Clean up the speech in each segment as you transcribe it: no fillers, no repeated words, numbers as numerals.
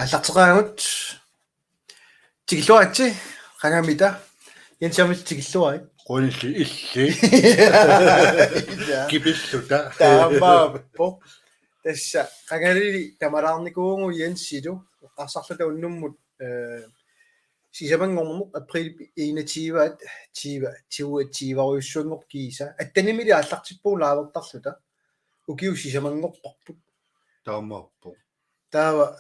аллартеqaangut тигиллуатси qangamita янсамис тигиллуай qunilli illi kipilluta таамааппо тасса qangalili тамалаарникуугу янсилу qarsarluta unnummut сисамангормук април 21 тиваруйуссуангор кииса аттанимили аллартиппуу лаавертарлута укиу сисамангорпарпут таамааппо таава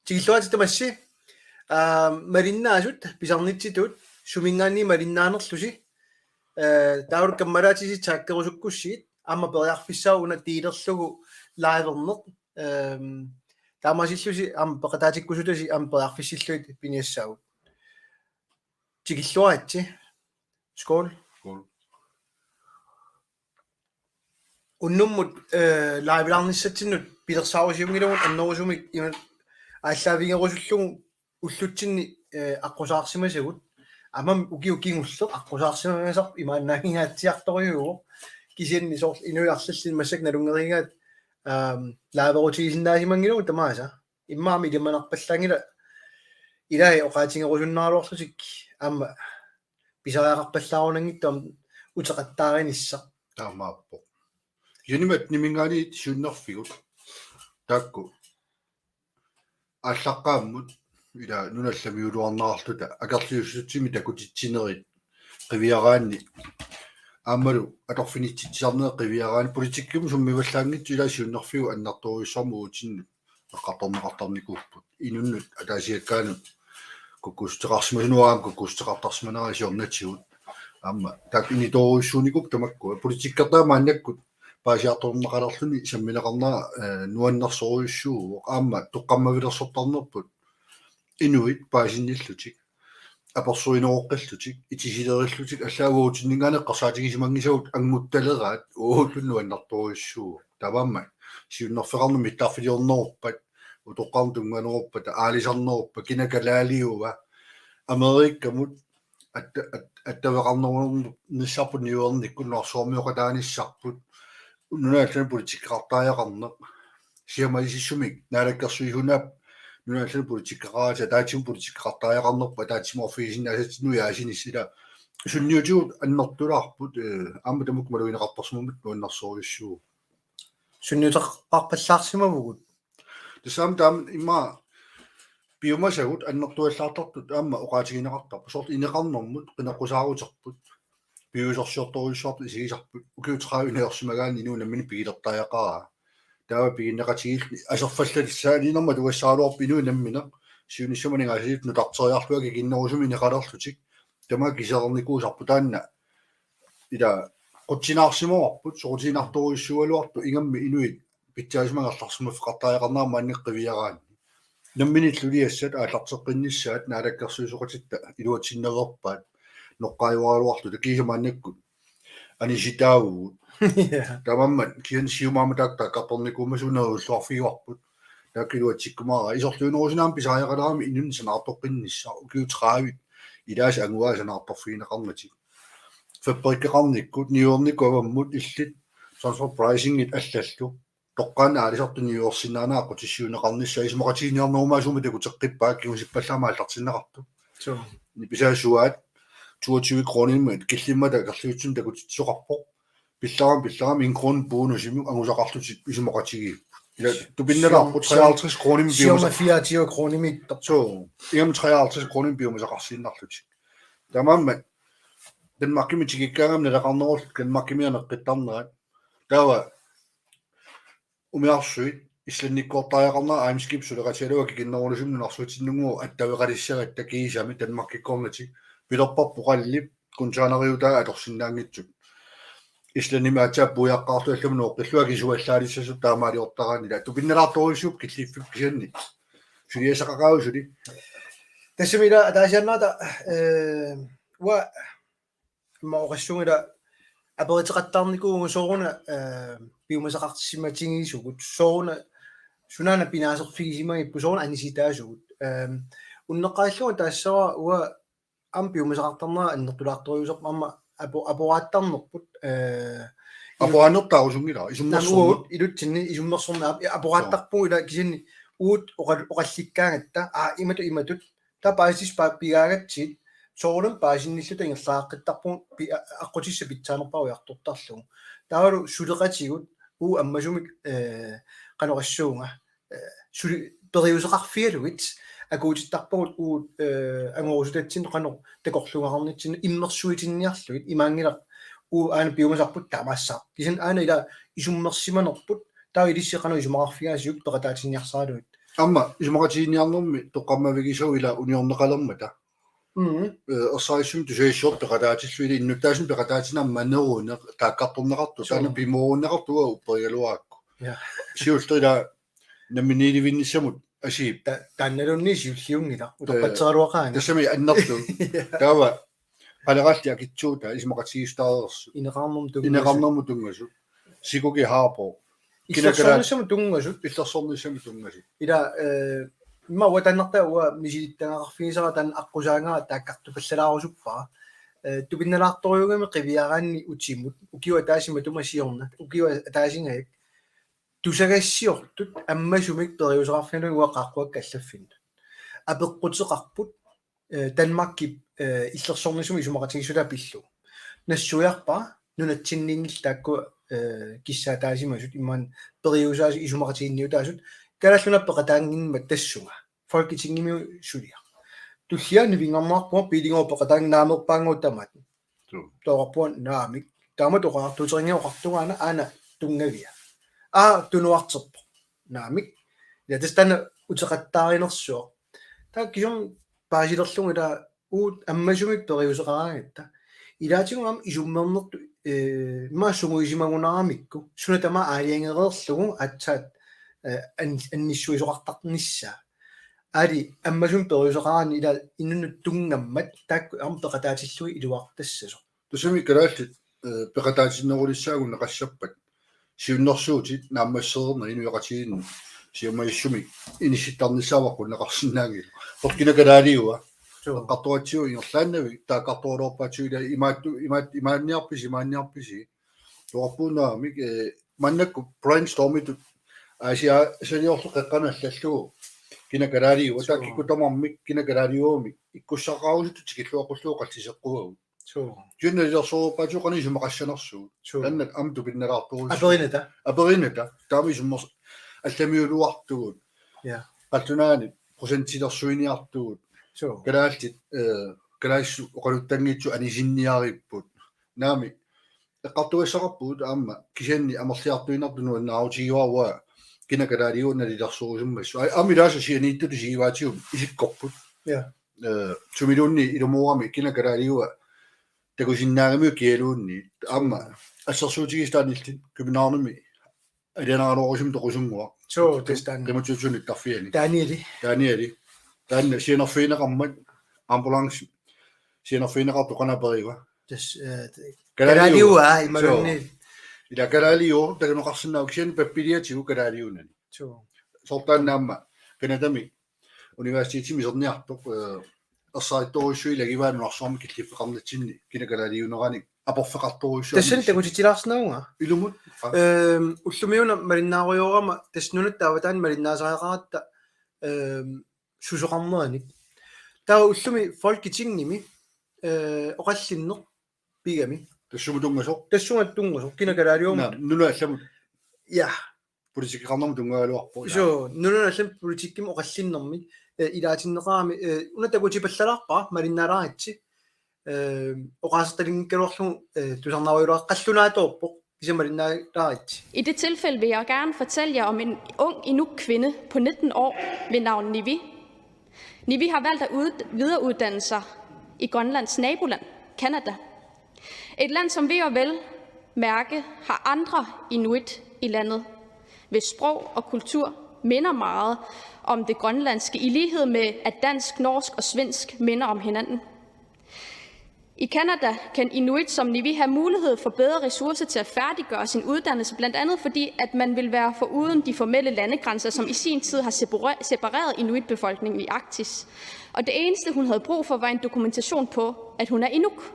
тигиллуати тамасси мариннаасут писарнитситут сумингаани малиннаанерлуси таавр каммалаатиси тааккерусуккуссиит аама периарфиссаагуна тиилерлугу лайвернеq таамасиллуси аама пекатаатиккусутаси аама периарфиссиллуит пиниассаагут тигиллуаатси скол уннуммут лайвлаарниссатсиннут пилерсаарусиунгилугун аннерусумик има ааллаавингерусуллугу уллутсинни аққусаарсимасагут амам укиукингуллеқ аққусаарсимасар имааннаагингаатсиарторюуго кисианни соор инуиарллин массак налунгерингаат лааверутигисиннаасимангилугу тамааса иммаами илиманарпаллангила илаи оқаатингерусуннаалуарлутик аама писариақарпаллаарунангиттуам утеқаттааринисса таамааппо юнимат нимингаани сюннерфигут таакку аллаққааммут ила нуналламиулуарнаарлута акарлиуссутсими такутитсинерит қивиараанни аамалу аторфинитсисарнеэ қивиараани политиккум суммиваллаангитсу ила сюннерфигу аннарторуйссарму утинну эққарторнеқартарникууппут инуннут атаасиаккаанут куккустеқарсимасунуаам куккустеқартарсиманари сиорнатсигут аама так иниторуйссууникуп тамакку политиккертаамааннаккут паасиарторнеқалерлуни самминеқарнаа нуаннерсоруйуссуу аама тоққаммавилерсортарнерпут инуит паасинниллутик аперсуинооққиллутик итисилериллутик аллаагуутиннингаанеққарсаатигисимангисагут ангутталераат ууллуннуаннарторуйуссуу таваама сиуннерфеқарну миттаарфилиорнеруппат утоққарн тунганеруппат аалисарнеруппа кинакалаалиува америккамут аттавеқарнерунерну ниссарпут ниуерниккун норсуормиоқатааниссарпут нунааллан политиккартааяқарнеқ сиамалисиссумик наалаккерсуихунап нунааллан политиккараата таатим политиккартааяқарнерпа таатиморфисиннаасатсину яасиниссила сунниутигут аннертулаарпут аама тамук малуинеқартарсимумут нуаннарсоруйуссуу сунниутеқарпаллаарсимавгут тасаам таам имма биомасагут аннертуаллаартартут аама оqaатигинеқартарпу сорт инеқарнэрмут қинаққусаарутерпут биусорсиорторуйуссуарту исигисарпут укиутраавинеерсимагаани инуунаммини пигилертааяқаа таава пигиннеқатигилли асерфаллалиссаалинерма туассаалуарпу инуунаммина сиуниссуманингаасилит нутартериарлуаги киннерусуми неқалерлутик тама кисерникуусарпу таанна ила қутсинаарсимоарпут сорутинарторуйуссуалуарту ингамми инуит питсаасмагерларсимаффеқартааяқарнаама аннеққивиараани намминиллулиассат ааллартеққиннissaат наалаккерсуисуқатитта илуатсиннерерпаат ноққааюаралуарту такисамааннаккут аниситаавгут тамаммат киан сиумааматаакта капперникумасунеруллуарфигуарпут тааккилуатсиккумара исорлуунерусинаам писааяқаларами инун санаартоққиннisса укиутраавит илаас ангуаа санаартарфигинеқарнатик фабрикеқарниккут ниуерникуаваммут иллит transfer pricing ит аллаллу тоққаана алисарту ниуерсинаанаа қутиссиунеқарнissaа исмақатигниарнуумаасуми такутеққиппаак киусиппаллаама аллартиннеқарту ниписаасуаат 22 крониммат киллиммата карлиутсун такутитсоқарпо пилларам 1 крон бонусиму ангусақарлутит исмақатиги ила тупиннелаарпу 53 кроним биумаса 24 кроними so иам 53 кроним биумасақарсииннарлути тамамма денмаркимитигиккаагам налеқарнерул канмаркимианеққиттарнерат таава умиарсуит исланниккуортааяқарнаа аимскип сулеқатиалуаки киннерулусумну нарсуутиннугу аттавеқалиссагат такиисами танмаркиккорнати пилерпарпу қаллип кунсаанариутаа аторсиннаангитсут исланимаатаа пуяққартуаллумну оққиллуаки суаллаалиссасут таамаалиортараанила тупиннелаарторуйссууп киллиффип кисианни сулиасақақаусули тассамила таасианнаата уа маоқассунгила аперитеқаттаарникуугу сооруна биумасақартиссиматингисугут сооруна сунаана пинаасерфигисимагиппу сооруна аниситаасугут уннеққааллуга таассава уа ам биумасақартарнаа аннертулаарторюусерп амма апорааттарнерпут апорааннертаарусунгила исумнерсорнаа илутсинни исумнерсорнаа апорааттарпу ила кисинни uut oqallikkaangatta imatut ta paasis paapigaagatsit soorun paasinnissuta ingerlaaqqittарпу аққутисса питсаанерпаруйарторtarlugu таавалу сулеқатигут аммасумик qanoqassuunga suli periusеқарфигалугит акуутиттарпагут уут ангорусутатсин qano такорлугарнитсин иммерсуитинниарлугит имаангилақ аана биумасарпут таамаассаа кисан аана ила исуммерсиманерпут таа илиссеқану исумақарфигаасиук пеқатаатинниарсаалугит амма исумақатиинниарнэрми тоққаммавигисау ила униорнеқалермата осаисум тусеиссуор пеқатаатиллуили иннуттаасин пеқатаатинарма неруунеқ тааккарторнеқарту таана пимооруннеқартуа упперигалуаакку сиуллерила наминиливинниссамут асиип таанналунни сиуллиунгила утоққатсералуақаани тассами аннерту таава алералли акитсуута исмақатигистаарерсу инеқарнэрму тунгасу сикуги хаапо иллерсорнissаму тунгасут иллерсорнissаму тунгасу ила имма ватаннарта уа мисилиттангақарфигисара таан аққусаангара тааккартупаллалаарусуппаа тупинналаарторюгами қивиараанни утиммут укиуа таасима тумасиорна укиуа таасингаек тусагассиортут аммасумик периусеқарфиналу уақаққуак каллаффин апеққутеқарпут Danmark иллерсорнissumi исумақатигиссулаа пиллу нассуярпаа нунатсиннингилтаакку киссаатаасимасут иммаан периусааси исумақатигинниутаасут калаллунаппеқатаангиннмат тассунга folketingimi сулиа туллиани вингаммаарпуа пилингооппеқатаангнаамерпаангуутамат тоорпуан наамик таама тоқартутерингеоқартугаана аана тунгавиа тунуартерпо наамик ятастана утеқаттааринерсуо таа кисум паасилерлугила уут аммасумик периусеқараагатта илаатигуам исуммернерту маасугуисимагунаарамикку сунатама аалиангереерлугу атсаат анниссуисоқартарнissaa али аммасум периусеқараани ила иннунут тунгаммат таакку армпеқатаатиллуи илуартассасо тусами калааллит пеқатаатиннерулиссаагу неқассаппат сиуннэрсуутит нааммассерерна инуяқатигинну сиумаиссуми иниситтарнissaаваққу неқарсинаагил торкинакалаалиуа qattuatsiu ingerlaannavi taaqartuulorpaatsuila imaanniarpisi tuarpuunaamik mannakku brainstormit asia seniorlu qeqqanallallugu kinakalaaliu taakikutamarmik kinakalaaliuumi ikkussaqaarusut tikilluaqullugu qalliseqquagu junnalersorpaatu qani sumaqassanersugu annat amtu pinnalaartugu aperinata taami summers allamiuluartugut qallunaani prosentilersuiniartugut калаалтит калаиссу оқалуттангитсу анисинниарииппут наами эққартуиссақарпут аама кисианни амерлиартуинартуну аннаарутигиуаруа кинакалаалиуна лилерсуусуммассу амилааса сианииттуту сигиваатигум исиккорпут сумилуунни илумуурами кинакалаалиуа такусиннаагами киалуунни аама ассерсуутигистааниллит куминаарнами алианаалоорусум тоқусунгуа тестан демутсуутсунит тарфиани таниали таанна сиенерфиинеқармат амбуланс сиенерфиинеқарту қанаперигуа калаалиуа ималунни ила калаалиу таканеқарсиннаау кисиан паппилиатигу калаалиунани сортааннаама канадами университетими сорниартоқ ассаитторуссуи лагиваануарсуарми киллиффеқарнатсинни кинакалаалиунерани апорфеқарторуссуа тассан такутитилаарснауга илумут уллумиуна малиннааруйорама таснунат тааватаан малиннаасаақаратта сусоқарнерани таа уллуми folketingними оқаллиннер пигами тассуматунгасо кинакалаалиума нунаалламут я политикеқарнерму тунгаалуарпо нунааллам политиккими оқаллиннерми илаатиннеқарами унатакутипаллалаарпа малиннаалааратси оқаасерталингкалуарлу тусарнааруйулаа қаллунааторпо кисамалиннаалааратси. I det tilfælde vil jeg gerne fortælle jer om en ung Inuk-kvinde på 19 år ved navn Nivi. Nivi har valgt at videreuddanne sig i Grønlands naboland, Canada. Et land, som ved og vel mærke har andre inuit i landet, hvis sprog og kultur minder meget om det grønlandske, i lighed med at dansk, norsk og svensk minder om hinanden. I Canada kan inuit som Nivi have mulighed for bedre ressourcer til at færdiggøre sin uddannelse, blandt andet fordi, at man vil være foruden de formelle landegrænser, som i sin tid har separeret inuitbefolkningen i Arktis. Og det eneste, hun havde brug for, var en dokumentation på, at hun er inuk.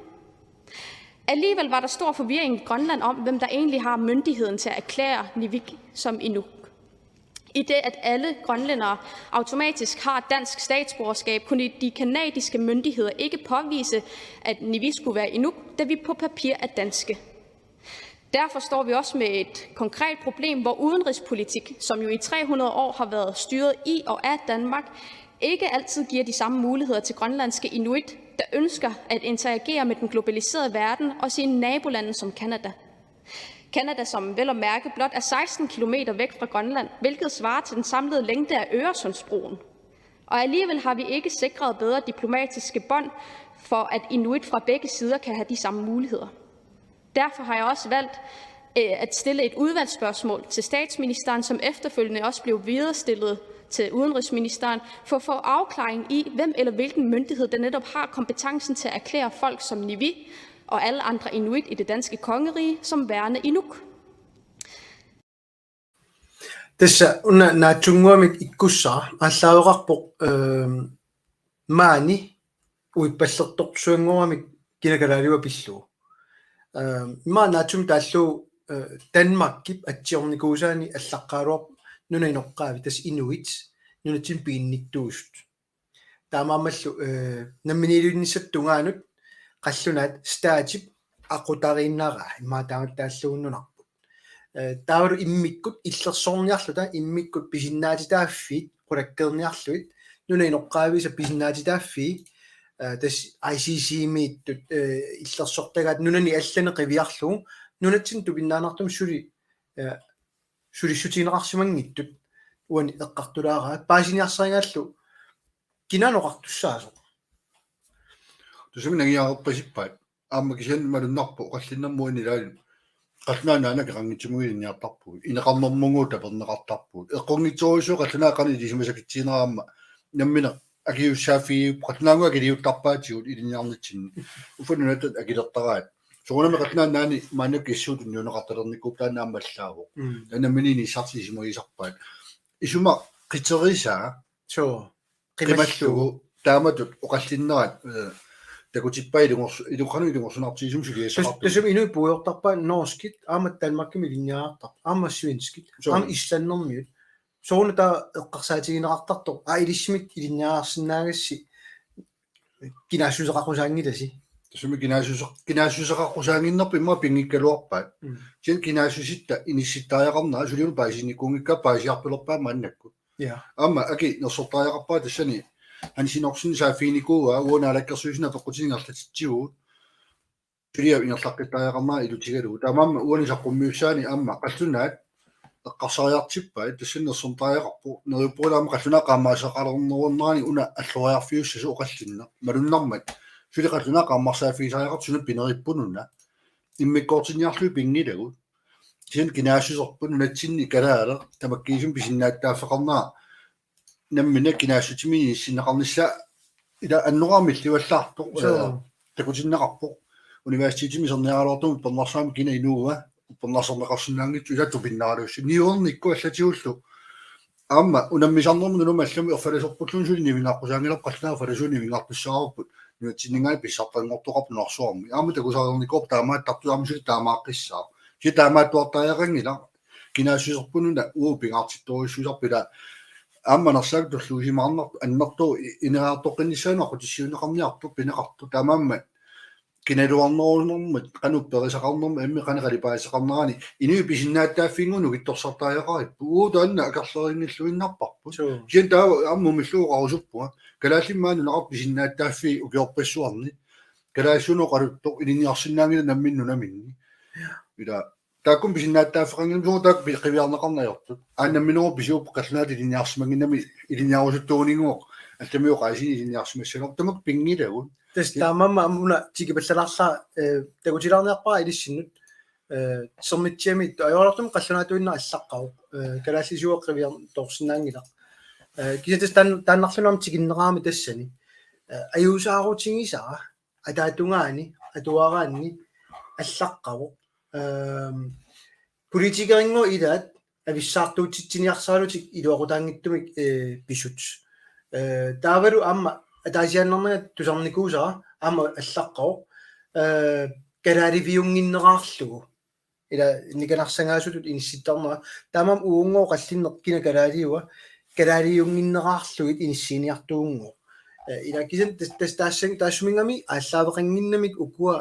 Alligevel var der stor forvirring i Grønland om, hvem der egentlig har myndigheden til at erklære Nivik som inuk. I det, at alle grønlændere automatisk har dansk statsborgerskab, kunne de kanadiske myndigheder ikke påvise, at Nivi skulle være inuk, da vi på papir er danske. Derfor står vi også med et konkret problem, hvor udenrigspolitik, som jo i 300 år har været styret i og af Danmark, ikke altid giver de samme muligheder til grønlandske inuit, der ønsker at interagere med den globaliserede verden og sine nabolande som Canada. Canada, som vel at mærke blot er 16 km væk fra Grønland, hvilket svarer til den samlede længde af Øresundsbroen. Og alligevel har vi ikke sikret bedre diplomatiske bånd, for at inuit fra begge sider kan have de samme muligheder. Derfor har jeg også valgt at stille et udvalgsspørgsmål til statsministeren, som efterfølgende også blev viderestillet til udenrigsministeren, for at få afklaring i, hvem eller hvilken myndighed, der netop har kompetencen til at erklære folk som Nivi og alle andre inuit i det danske kongerige som værende inuk. Tässä naatsunguamik ikkussara allaaveqarpoq maani uippallertorsuanguamik kinakalaaliwa pillu ma naatsum taallu Danmarkip atsiornikuusaani allaqqaaluaq nunainoqqaavi tas inuit nunatsin piinniktuust taamaamallu namminilunnissattungaanut qallunaat staatip aqutariinnaara immaataangattaallugunnunarput taavalu immikkut illersorniarluta immikkut pisinnaatitaaffiit qulakkerniarluit nunainoqqaavisa pisinnaatitaaffi tas ICC-miittut illersortagaat nunani allaneqiviarlugu nunatsin tupinnaanartum sulissutiineqarsimangittut uani eqqartulaaraat paasiniarsaringaallu kinanoqartussaasoq tusumina ngiarpasippaat aamma kisan malunnarpu qallinnammuini laalun qallunaanaana qerangitsumugilinniartarpu ineqarnermunguut taperneqartarpu eqqorngitsoruissu qallunaaqani lisumasakittiineraamma nammina akiussaafiiu qallunaanguga kiliuttarpaatigut ilinniarnitsin ufanunatat akilertaraat soonami qallunaanaani maanuk issuut unnuneqartalernikkuup taanaammallaavo tanamminini issartisimugisarpaat isuma qitterisaa qimallugu taamatut oqallinnerat takutippailungorsunartiisum suliassaqartu tasum inu puuyortarpaa norskit aamat Danmarkim ilinniaartar aama svenskit aama islannermiut soona taa eqqarsaatigineqartartor ilissimit ilinniaarsinaagassi kinaassuseqarqusaangitasi tasumi kinaassuseqarqusaanginnerpi imma pingikkaluarpaat sin kinaassusitta inissittaajaqarnaa suliunu paasinikkuungikka paasiarpilerpaa maannakkut aama aki nersortaajaqarpaa tassani hansinorsin saafiinikuuga uunaalakkersuisina peqqutisingerlatitsiugut sulia inerlaqqittajaqarnaa ilutigalugu taamaamma uanisaqqummiussaani aamma qallunaat eqqarsariartippaat tassinnersortaajaqarpu neriuppuulaama qallunaa qaammaasaqalernerunnerani una alloriarfiussasi oqallinna malunnarmat suli qallunaa qaammarsaafiisariaqart suna pinerippununna immikkoortiniarlui pingilagut sin kinaassuserpun natsinni kalaale tamakkiisum pisinnaattaaffeqarnaa nammina kinaassutimini sinneqarnissa ila annoraamilluallaartoq takutinneqarpoq universitetimi serniaraluartum pernersaami kina inuuga pernerserneqarsinnaangitsu ila tupinnaarluussi niuernikku allatiullu aamma unammisarnermu nunuma allami erfalasorpullun suli nivingaaqqusaangilap qallunaa falasuuni nivingaartussaarupput nuatsinningaani pissartanngortoqarpu narsuarmi aamma takusaalernikkuup taamaattartu aamma suli taamaaqissaa si taamaattuartaajaqangila kinaassuserpununa uupingaartittoruissuisarpila аамманерсаак торлуусимаарнарту аннарту инераартоққиннссаану қутиссиунеқарниарту пинеқарту таамаамма киналуарнерунэрмут қанупперисақарнерма амми қанеқалипаасеқарнерани инуи писиннааттааффингуну гитторсартаajaqarippu уутаанна акерлерингиллуиннарпарпу сиан таа аммумиллууқарусуппуга калааллиммаану неқар писиннааттааффи укиорпассуарни калаассуно қалуттоқ илиниарсинаангила намминнуна минни ила тааккум писиннааттааффеқангилум суутаак қивиарнеқарнаёртут ааннамминугу писууп қаллунаати илиниарсимангиннами илиниарусуттугунингуоқ алламиоқаасини илиниарсимассалор тамак пингилагут тас таамамма амуна тигипаллаларла такутилаарнеарпара илиссиннут сэрмитсиами аёрлартум қаллунаатуинна аллаққау калааллисуоқ қивиар торсинаангила кисатас тааннарлунам тигиннераами тассани аюусаарутингисара атаатунгаани атуараанни аллаққавоқ политикерингу илаат ависсаартуутитсиниарсаалутик илуақутаангиттумик писут таавалу аама атаасианнернага тусарникуусара аама аллаққао калааливиунгиннераарлугу ila nikanarsangaasutut inissittarnera taamam uunngoo qallinneqqina kalaaliuwa kalaaliunginneqaarlugit inissiiniartuunngoo ila kisan taassumingami ааllaавеқангиннамик ukua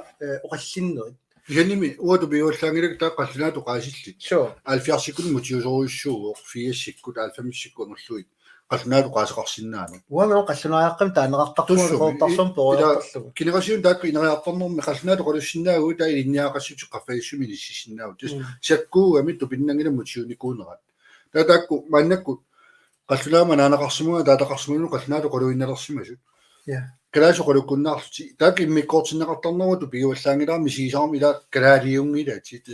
oqallinnerit Janimi uatu biullaangilak taa qallinaatu qaasillit. sure Alfiarsikkun mutiusoruissuuq 4-sikkut 95 nulluit. Qallinaatu qaasaqarsinnaanu. uama qallunaaqam taaneqartartuartortarlum poriartarlugu Kinерасиун таакку инериарторнэрми qallinaatu qolussinnaagu taa ilinniaqassut qaffagissumi nississinnaau. Tus sakkuugami tupinнангила mutiunikkuunerat. Taa taakku maannakku qallunaama naanaqarsimuga taataqarsimunu qallinaatu qoluinnalersimasut. ja Kalaasu qolukkunnaarluti taakki immikkoortinneqartarneratu piuallaangilaarmi siisarmi ila kalaaliungila tit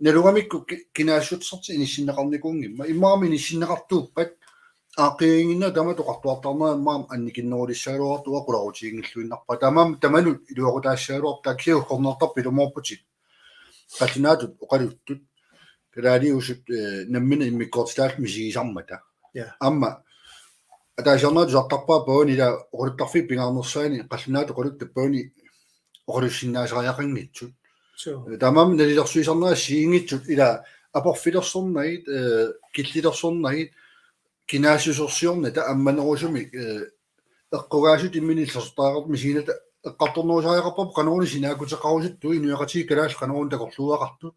nalugamikku kinaassutserti inissinneqarnikuungimma immaarmi inissinneqartuuppat aaqiinginna tama toqartuartarnaa maam annikinnerulissaaluartua qularutiingilluinnarpa tamam tamanu iluaqutaassaaluar taakkiu kornertarpi lumorputit qallinaatut oqaluttut kalaaliusut nammina immikkoortilaallmi siisarmata ja amma атаасернаат сартарпаа пауни ила орутарфи пингаарнерсаани қаллинаат оқулуттаппауни оқулуссиннаасариақангитсут sure тамам налилерсуисарнаа сиингитсут ила апорфилерсорнагит киллилерсорнагит кинаасусорсиорна та амманерусуми эққугаасут имминиллерсутаарат мисиината эққарторнерусариақарпап қанеруни синаакутеқарусут туи нуяқати калаас қанерун такорлуақарту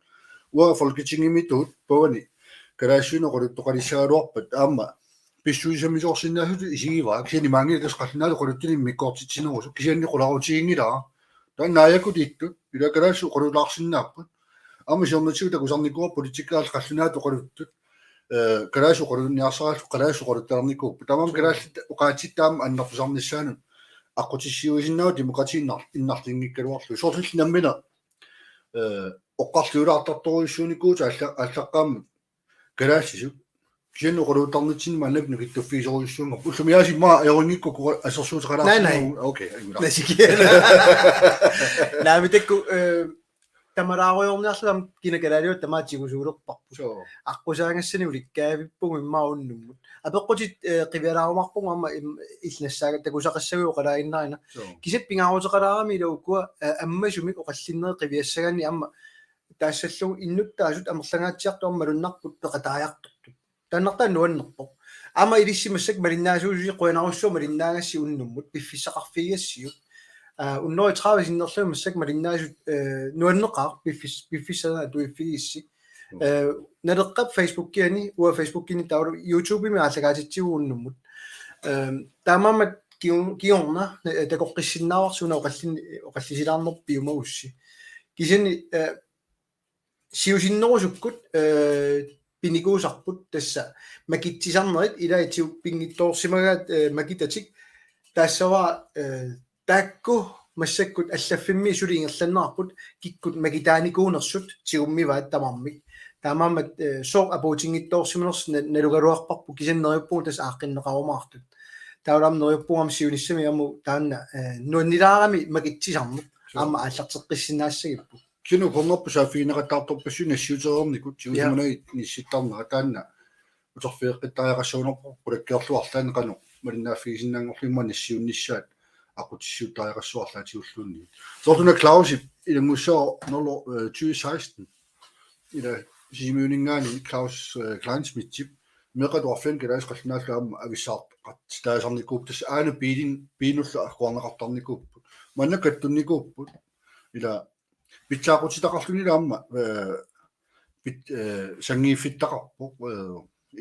уа фолкитингимитут пауни калаассуно оқулуттоқалиссаалуарпат аама писсуисамисорсиннаасут исигива кисини мангилкас қаллинаалу quluttuni миккоортитсинерусу кисианни qularuutiingilaa тааннааякут иттут илакалаасу qululaarsinnaapпут амисернатсигу такусарникуа политикаал qalлинаату quluttut калаасу qulunniarсараалу қалаасу quluттарникууппу тамам калааллит уqaатиттаам аннартусарниссаанут аққутиссиуисиннау демократииннар иннарлингиккалуарлу сорсил наммина оққарлуулаартарторуиссууникуут аллаққаама калаассису Kien qulutarnitsin mannak nukittufiisoruissuunga ullumiaasi maa ajoringikku assersuuteqalaarsi Nej. okay nasikiela naamitakku tamaraaqujorniarlugam kinakalaaliut tamaatigusuulerparpu so аққусаангассани уликкаавиппугу иммааруннуммут апеққутит қивиалаарумарпугу амма илнассаага такусақассагуо қалаиннарина so кисиппингаарутеқалаарами илауккуа аммасумик оқаллиннери қивиассагаани амма таассаллугу иннуттаасут амерлангаатсиарту аммалуннарпут пеқатааяқторту таннартаа нуаннерпо ама илиссимассак малиннаасуусуи қуянааруссуу малиннаагасси уннуммут пиффисақарфигассиу уннори траависиннерлуи массак малиннаасут нуаннеқар пиффиссана туиффигисси налеққап фейсбуккиани уа фейсбуккини таулу ютубими ааллагаатитсигу уннуммут таамаамат киорна такоққиссиннааварсуна оқаллисилаарнерпиумагусси кисани сиусиннерусуккут pinikuusarput tassa makitsisarnerit ilaitiу pinngittoorsimaгаат makitatik taassava taakku massakkut allaffimmi suliingerlannerput kikkut makitaanikuunersut tiummivaat tamarmik taamaammat soor apuutingittoorsiminers nalugaluarparpu kisanneriuppuun tas aaqqinneqarumaartut taulam neriuppuam siunissami amu taanna nuannilaarami makitsisarnut aama aallarteqqissinaassagippu kinu konnerpu saafiineqattaartorpassu nassiuteernikut tiusimana nissittarnera taanna utorfiiqqittariaqassuunerpu qulakkiorluarlaani qanu malinnaaffigisinnaangorlimma nassiunnissaat aqutissutariaqassuarlaatiulluunni sortuna Clausip ilangussoo nolo 2016 ila simuyuningaani Klaus Kleinsmith meqatuarfan kalaas qallinaalluam avissaart taasarnikuup tas aana piinullu aquarneqartarnikuuppu mannakattunnikuuppu ila pitsaaqutitaqarlunilaamma pit sangiifittaqarpu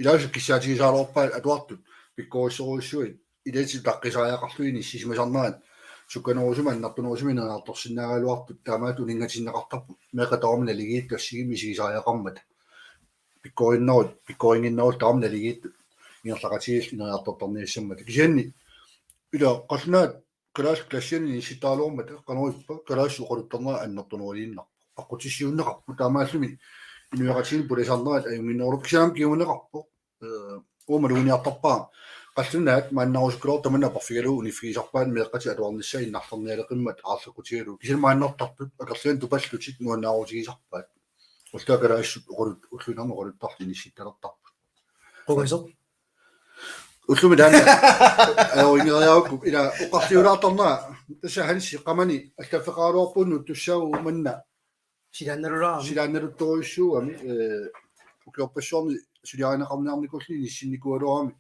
ilaasuk kissaatigisaalorpaa atuartut pikkorisseruissuit ilaati taqqisariaqarluini sisimasarnaat sukkanerusuma annartunerusumi naartorsinnaagaluartut taamaat uningatinneqartarpu meqatorumna ligiittassigi sigisariaqarmat pikkoringinnerut taarumna ligiittu ingerlaqatigill ineriartortarniissammat kisianni ila qalnaat kalaas klassiani sitaalormat qanuippa kalaas uqaluttarnaa annertuneriliinnar aqutissiunneqarpu taamaallumi inuaqatiin pulisarnaat ayunginnerulup kisaam kiuneqarpu umaluniartarpaa qallunaat maannarusukkulor tamanna parfigalu unifigisarpaat meeqqati atuarnissa innartarnialeqimmat aarlaqutigalu kisilmaannertartut akerluan tupallutit nuannaaruutigisarpaat ultaa kalaassut uqalut ullunarma uqaluttarlini sittalertarpu qogaso ullumi taanna ajoringeriaukku ila uqarliulaartarnaa tassa hansi qamani allafeqaaluarpunnu tussaagu manna Silannerulaami. Silanneruttorissuugami ukiorpassuarni suliarinaqarniarnikulli nissinikualuarami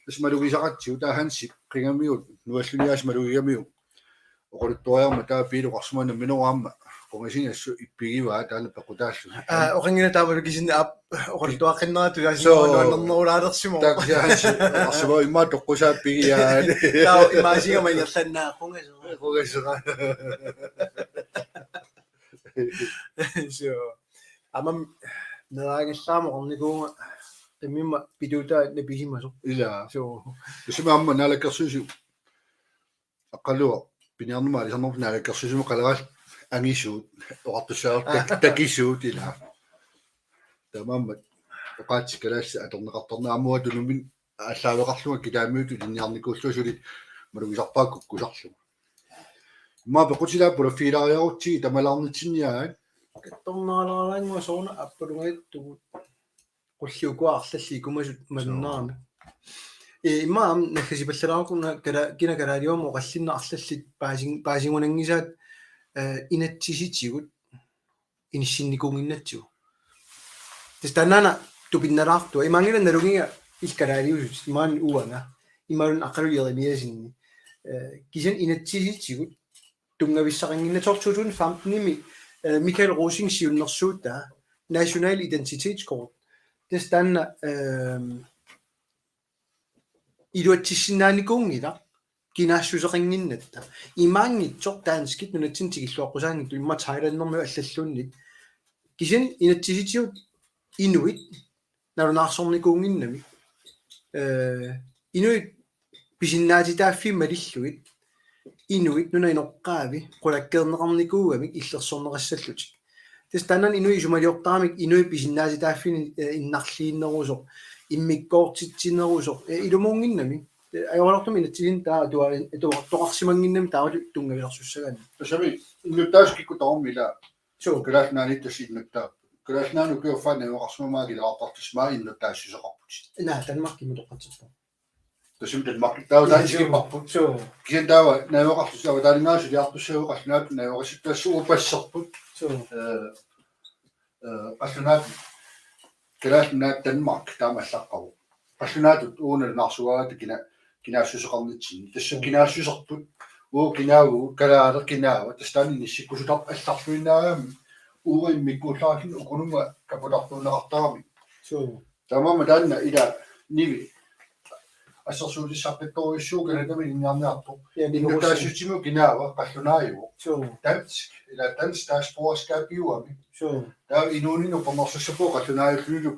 tasmalugisaqatsiu taahansip qingamiut nuallunias malugigamiu oquluttuariarma taapiiluqarsumana minuramma qongasingassu ippigiva taala paqutaallu Oqingina taavalukisinna app oqultuaqinneratu yaasinuannernerulaalersimu. taaksahansi arsuma imma toqqusaapigiaan Tao imaasiga mangerlannaa qogasera so amam neraangillaama ornikuunga qimimma pituutaa napihimasu ila so ismaamma naalakkersuusu aqqalua piniarnuma alisannerpu naalakkersuusumu qalagal angisuut oqartussaartak takisuut ila tamamma oqaatsikalaassa atorneqartornaamua tunumin аллаавеқарлуга китаамиуту линниарникууллусулит малугисарпаакку кусарлу ма пекутилааппула филариарутсиги тамалаарнитсинниаат торнералаангуа соона аппалунгаттугу qulliukuarlalli kumasut mannaami имаам нахасипаллалааркуна кина калаалиумо qallinnaarlallit paasingunangisaat inatsisitигут иниссинникунгиннатсигу тастанана тупинналаарту имангила налугига илкалаалиусут имаан уанга имаалун ақалуиермиасинни кисен inatsisitигут тунгависсақангинна 2015-ними Michael Rosing siunnersuutta national identitetskort тастанна илуатсиссинааникуунгила кинаассусеқингиннатта имаангитсор таанскит нунатсин тигиллуаққусаангитту имма Thailand-нэрму аллаллууннит кисен инатсиситиут инуит нарунаарсорникуунгиннами инуит писиннаатитааффи малиллуит инуит нуна иноққаави қулаккернеқарникуугамик иллерсорнерассаллутик тастанан инуи сумалиортарамик инуи писиннаатитааффини иннарлииннерусо иммиккоортитсинерусо илумуунгиннами аёрортум инатсигин таа тоқарсимангиннами таавалу тунгавиарсуссагаани тасами иннуттааскикку таормила so калаахнааниттасиннуттаа калаахнаану киоффаана эоқарсумамаагилаартартисмаа иннуттаассусеқарпутит наа танмаркиму тоққатсерпа тасим таанскимаппут so кисентаава наавеқарлусава таалингаасулиартуссагоқарнаат наавеқассуттаассугу пассерпут so qassunaat kalaasnaat Danmark taamallaqqavu qassunaatut uunalnarsuaata kinaassuseqarnitsin tassa kinaassuserput kinaagu kalaaler kinaawa tastaaninissikkusutar алларлуинаагаами uurimmikkuullaarlun uqunuma kaputartuuneqartarami so tamama taanna ila nivi ассерсуулиссарпиттуруиссуугана тамилинниарниарту иннутаассутиму кинаава qallunaaju so dansk eller dansk statsborgerskab giuami so der inuuninu pomorsussappo qallunaajullu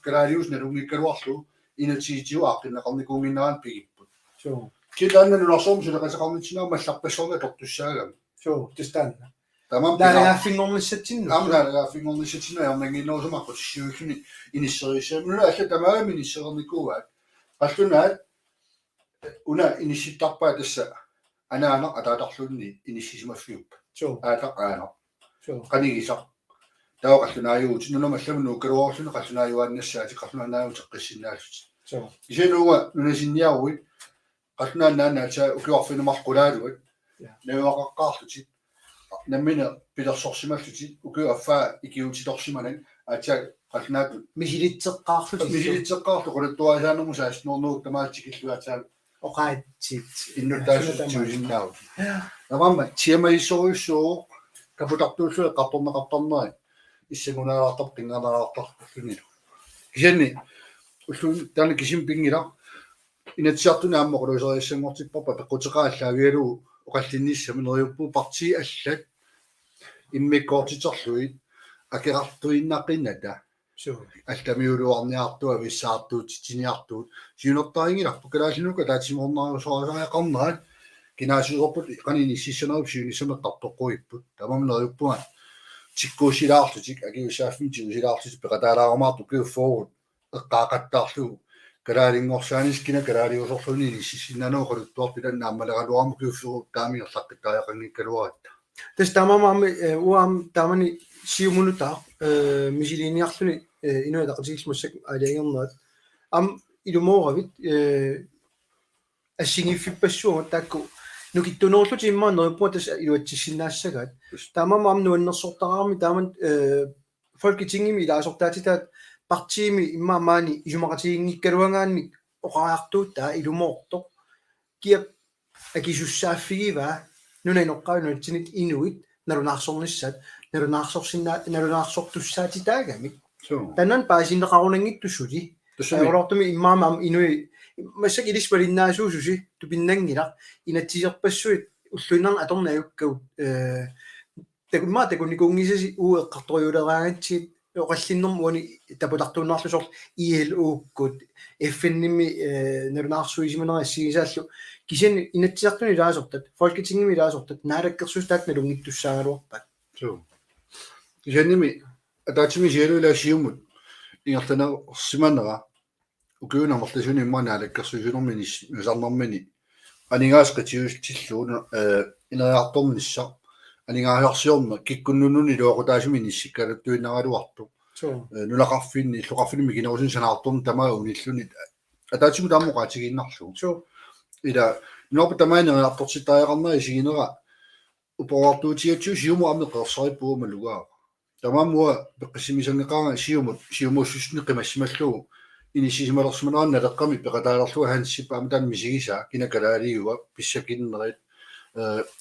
kalaaliusnalungikkaluarlu inatiitiu aaqqineqarnikuunginneraan pigipput so kitaannanulorsoormu suleqasaqarnitsinaa mallarpassorna tortussaagami so tastanna tamam laaringaaffinngornissatsinnu amnaalaafingornissatsinna yarnanginnerusumaqqu tissiulluni inisseriissaamuna alla tamaami nisserernikuuaat qallunaat una inissittarpaa tassa anaana ataatarlunni inissisimaffiup so aataqaana so qanigisaq taoqallunaayuut nunamallamunu kaluorlunu qallunaayuaannassaati qallunaanaayuteqqissinnaallut so isenuuga nunasinniaruit qallunaannaannaata ukiorfinumarqulaaluat nanuaqaqqaarlutit nammina pilersorsimallutit ukiaffaa ikiutitorsimanan aataak qallunaatu misilitseqqaarlutit quluttuaasaanermu saasnornuuk tamaatsikilluatsaa oqaatsit innuttaassuusinnaavut tamamma tiamaissoruissuu kaputartuussue qartorneqartarneri issagунаалаартар qinnganaalaartarlunilu кисанни уллун таана кисим пингила инатсиартуна аммоқулуисериассангортиппарпа пеққутеқааллаавиалу оқаллинниссами нериуппу парти аллат иммиккоортитерлуит акерартуиннаққинната so алтамиулуарниартуа виссаартуут титиниартуут сиунертарингиларпу калааллинука таатиморнаарусоорасаақарнаат кинаасуерпут qanini сиссанеруп сиунissамеққартоққуиппут тамамнериуппуга тиккуусилаарлутик агиусааффимтигусилаарлутик пеқатаалаармаарту киуффоорут эққаақаттаарлугу калаалингорсаанис кина калаалиусорлуни сиссиннанеоқалуттуарпи таннааммалегалуарму киуфферу таамиерлаққиттариақангиккалуаатта тас тамамаами уам тамани сиумунутаа мисилиниарлуни инуатақатигисмассак алиангернаат ам илумооравит ассигиффиппассуунга таакку nu kittunoorlut imma nerpua tas iluatissinnaassagat taamama am nuannersortaraarmi taaman folketingimi ilaasortaatitaat partiimi imma maani isumaqatigiнгиккалуангаанник oqaartuuttaa ilumoortoq kiap akisussaaffigiva nunainoqqaunutsinit inuit nalunaarsornissat nalunaarsortussaatitaagamik tannan paasinneqarunangittussuli taortortumi immaama am inui массак илисвалиннаасуусуси тупиннангила инатсисерпассуит уллуиннарна аторнааюккагут такумма такуникуунгисаси уэққарториулераангатсиит оқаллиннэрму уани тапулартууннаарлусор ILO-ккут FN-ними налунаарсуисиманерассигисааллу кисиани инатсисартуни лаасортат folketingimi лаасортат наалаккерсустаат налунгиттуссаагалуарпат кисианими атаатими сиалуилаасиумут ингертана симанера укуунамарласуни иммаанаалаккерсуисунэрмини нусарнэрмини анингаасqatiustillууна инериарторнисса анингаахиорсиорна киккуннунуни луақутаасуми ниссиккалуттуиннералуарту нулақарфинни иллоқарфиними кинерусин санаарторни тамаа униллуни атаатиму таамоқаатигииннарлу ида норпа тамаанериарторситааяқарнаа исигинера упоортуутиатсу сиуму амеқерсариппуума лугаа тамаамуа пеққисимисангеқарга сиумуссусни қимассималлугу инисисималерсуманаан налеққами пеқатаалерлуа хансиппа амтаан мисигиса кинакалаалиуа писсакиннерит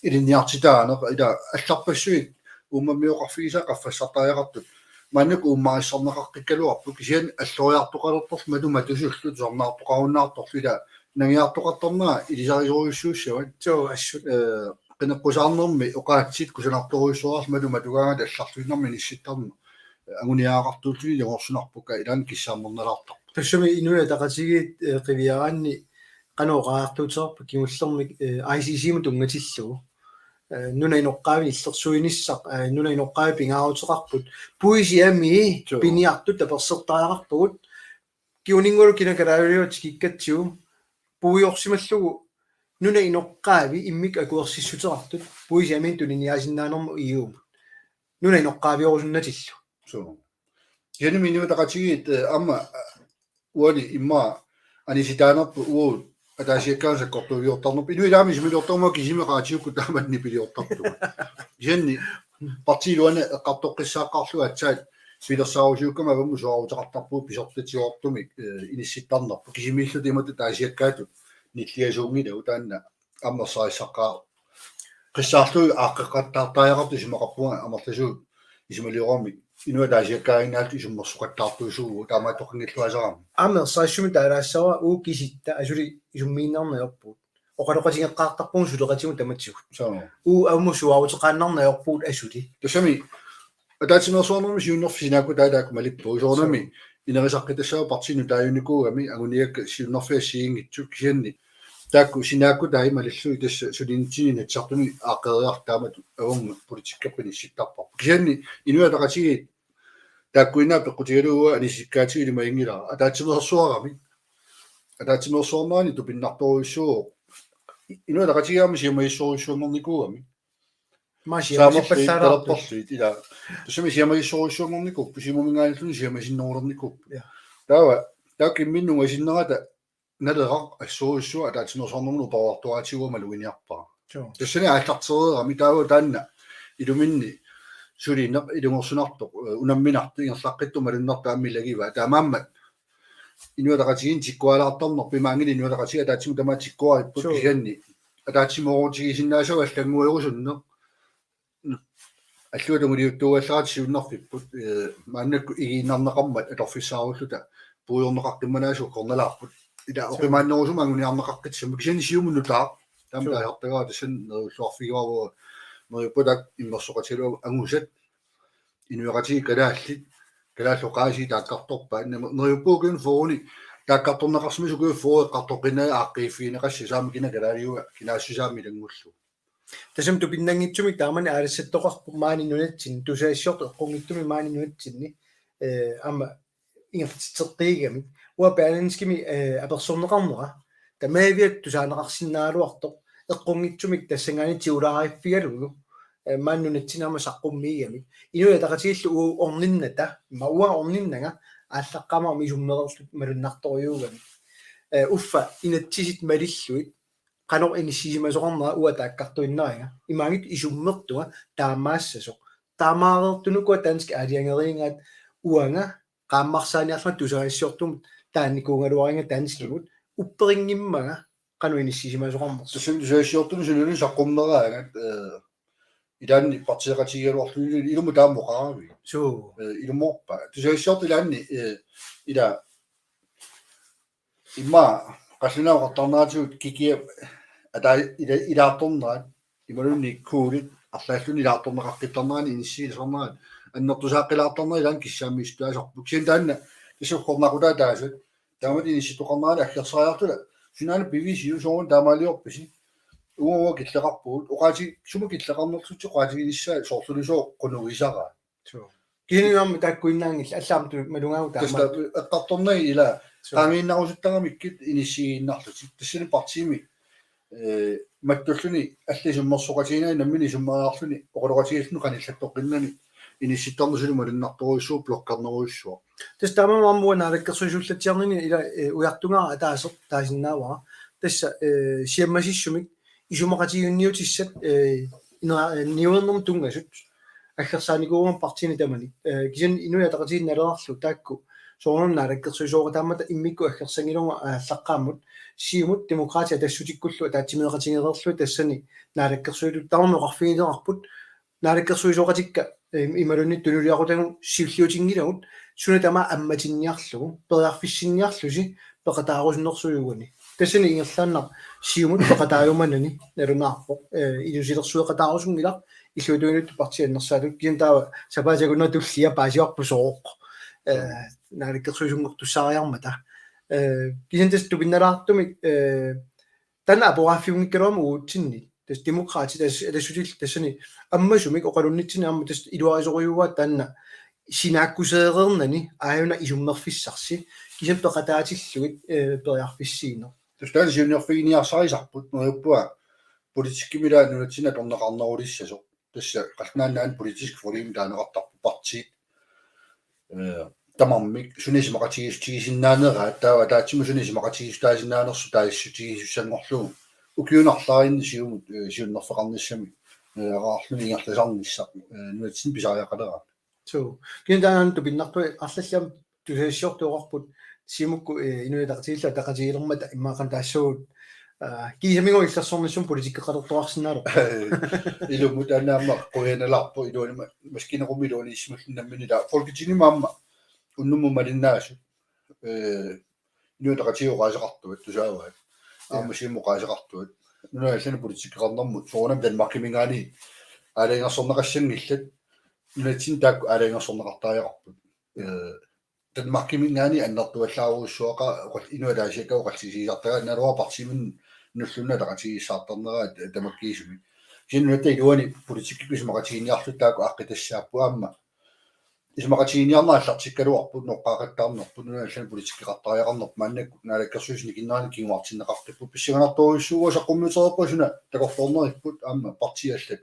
илинниартитаанеқ ида алларпассуит уммамиоқарфигиса қаффассартааяқартут маннак уммаассарнеқаққиккалуарпу кисиан аллориартоқалерторл матума тусуллут сорнаартоқаруннаарторлу нангиартоқарторнаа илисарисориуссууссават ассут qinaqqusaarnermi oqaatsit kusanartoruissuaras matuma tugaangat алларлуиннэрми нисситтарна агуниаақартууллуни йогорсунарпука илаан киссаамерналаартар тассуми инуя тақатигиит қивиараанни qanoqaartuuterpa kimullermi ICC-му тунгатиллугу нунаиноққаами иллерсуиниссақ нунаиноққаами пингаарутеқарпут пуисиами пиниартут таперсертаақарпугут киунингору кинакалаавиут киккатсиу пуиорсималлугу нунаиноққаави иммик акуерсиссутерартут пуисиами туниниасиннаанерму иуум нунаиноққаавиорусуннатиллу яни минуутақатигиит амма уани имма аниситаанерпу уут атаасиаккаасаккортугиортарнерпу инуилаами симилиортарма кисимеқаатиукку тааматни пилиортарту янни партилуана эққартоққиссааққарлуа атсаат пилерсаарусиуккама авамму суарутеқартарпуу писортатиортуми инисситтарнарпу кисимииллу тимату таасиаккаату ниллиасуунгила утаанна аммерсаиссаққаа qissaarluu aaqqeqqattaartaajarartu simaqarpunga amarlasuu isimaliorami inuataasiakkaaginaatu isummersuqattaartuusuugu taamaatoqingilluasarami амерсаассуми таалаассава ууккиситта асули исуммииннарнаерпут оқалоқатингеққаартарпуун сулеқатигу таматсигут уу амму суаутеқааннарнаерпут асули тасами атаатимерсуарнерми сиуннерфисинаакку таалаакку малиппу соорнами инерисаққитассаа партину тааюникуугами агуниакка сиуннерфиассиингитсу кисианни таакку синаакку таималиллуи тасса сулинтини натсартуни аақериартаамат авумма политиккаппини ситтарпар кисианни инуатақатиги тааккуинаа пеққутигалууа анисиккаатигили маингилара атаатимерсуарнаани тупиннарторуиссуу инуатақатигаами сиамаиссоруиссууннэрникуугами масиамасиппаллаарпарлуит ила тусами сиамаиссоруиссууннэрникуп писимумингааллуни сиамасиннерулерникуп таава тааккимминнунга синнерата налеқар ассоруиссуа атаатимерсуарнэрму павартуаатигуама луиниарпаа тассани ааллартерерами таава таанна илуминни сулиннеқ илунгорсунартоқ унамминарту ингерлаққитту малуннартааммилагива таамааммат инуатақатигин тиккуалаартарнер пимаангили инуатақатига атаатиму тамаа тиккуариппут кисианни атаатимоорутигисиннаасава аллангуерусунне аллуатунгулиуттуугаллаат сиуннарфиппут мааннакку игииннарнеқармат аторфиссааруллута пуйорнеқартимманаасу корналаарпут ида оқимааннерусума ангуниарнеқаққитсама кисиани сиумуннутаа таамаахартагаа тассан нерлуарфигуару нериппутак иммерсоқатилу ангусат инуақатиги калааллит калааллоқааси тааккарторпаа нериппуугин фоони тааккарторнеқарсимисугуи фооэққартоқинаа ааққииффиинеқасси саами кина калаалиуа кинаассусаами лангуллу тасам тупиннангитсумик таамани аалиссаттоқарпу маани нунатсин тусаассиорто эққунгиттуми маани нунатсинни ама ингертитсертигами уа паанинскими аперсорнеқарнера тамаавиат тусаанеқарсиннаалуарто эққунгитсумик тассангаани тиулаариффигалугу мааннунатсинама саққуммигами инуятақатигиллу уу орнинната мауа орниннага ааллаққамарми суммерерлут малуннарторюугами уффа инатсисит малиллуит qanor inissisimasoqarnera uataakkartuinnaringa imangit isummertua taamaassasuq taamaareertunukua dansk aliangeriingaat uanga qaammarsaaniarluma tuserissiortumut taannikuungaluaringa danskimut upperinngimmaga qanu inissisimasoqarner tuserissiortunu sunulun saqqumneraangat ilaanni partiaqatigaluarluni ilumu taammoqaravi suu ilumorpa tuserissiort ilaanni ila imma qassunaaqartarnaatigut kikia ata ilaartorneraat imalunni kuulit арлааллуни илаарторнеқарқиттарнаани иниссиилисарнаат аннертусааққилаарторнера илаан киссаамиистуасарпу кисин таанна исуккорнақутаа таасут таамат инисситуқарнаани аггерсариартула сунаана пивисиу соорун таамаалиорписи угуа киллеқарпуут оqaати сума киллеқарнерлути оqaати иниссаа соорлулусоо қунуисараа киниамма таккуиннаангил аллаамту малунгаагу таама эққарторнери ила таамииннарусуттарамиккит иниссигииннарлути тассани партиими маттуллуни аллисуммерсоqatiinaa наммини суммариарлуни оқолоqatiиллну qanillаттоққиннани инисситтарнусулу малиннарторуйссуу блоккарнеруйссуа тас таамааммуанаалаккерсуисуллатсиарнини ила уяртунгаа атаасер таасиннаавара тасса сиаммасиссумик исумақатигунниутиссат ниуернэрм тунгасут аггерсааникуугам партини тамани кисан инуятақатигинналерарлу таакку соорнам наалаккерсуисоора таамата иммикку аггерсангилунга ааллаққааммут сиимут демократия тассутиккуллу таатсимеэқатингерерлу тассани наалаккерсуилу таамеқарфигилеқарпут наалаккерсуисоқатикка ималунни тунулиақутагу сивлиутингилагут суна тама амматинниарлугу периарфиссинниарлуси пеқатаарусиннэрсуйугани тассани ингерлааннар сиумут пеқатааюманани налунаарпо илусилерсуеқатаарусунгилар иллуутуинут партианнерсаалут киантаава сапаасагунна туллия паасиарпу сооқ наалаккерсуисунгортуссаариармата кисентас тупинналаартумик тана апорафиунгиккалуама уутсинни тас демократи тас эласутил тассани аммасумик оқалуннитсини амма тас илуарисориугаа таанна синааккусеерернани ааюна исуммерфиссарси кисен пеқатаатиллугит периарфиссиинер тустаан сиунерфигиниарсарисарпут нууппуа политиккимилаанунатсина торнеқарнерулиссасо тасса қалнааннаан политиск форим таанеқартарпу партиит тамаммик сунисимақатигистигисиннаанераа таава таатсиму сунисимақатигистаасиннаанерсу таассутигиссангорлугу укиунарлааринни сиумут сиуннерфеқарниссами араарлуни ингерласарнisса нуатсин писариақалера су киндаан тупиннарту арлаллам тусассиортуоқарпут симукку инуятaqatiilla taqatiilermata иммаақан таассуут кисамиго иллерсорнissum политиккеқалертуарсинаалу илумут анаама қуяналарпу илунима маскинерумилуни исмуллиннаммини таа фолкитинимаама уннуму малиннаасу инуятaqatiuqaasеқартуат тусааваа аамасимуқаасеқартуат нунааллани политиккеқарнэрмут соонам данмаркимингаани аалингерсорнеқассангиллат нунатсин таакку аалингерсорнеқартариақарпут данмаркимингаани аннертуаллааруussуаqa инуалаасикау қалсисисартага налуа партимин нуллунна тaqatigissaartarneraa тамаккиисуми синнута илуани политиккисмақатигиниарлу таакку аққитассааппу аама исмақатигиниарнааллартиккалуарпут ноққаақаттаарнерпут нунааллани политиккеқартариақарнерп мааннакку наалаккерсуисни киннаани кингуартиннеқартиппу писсиганартуруйссууа саққуммитерерпасуна такорторнериппут аама партиаллат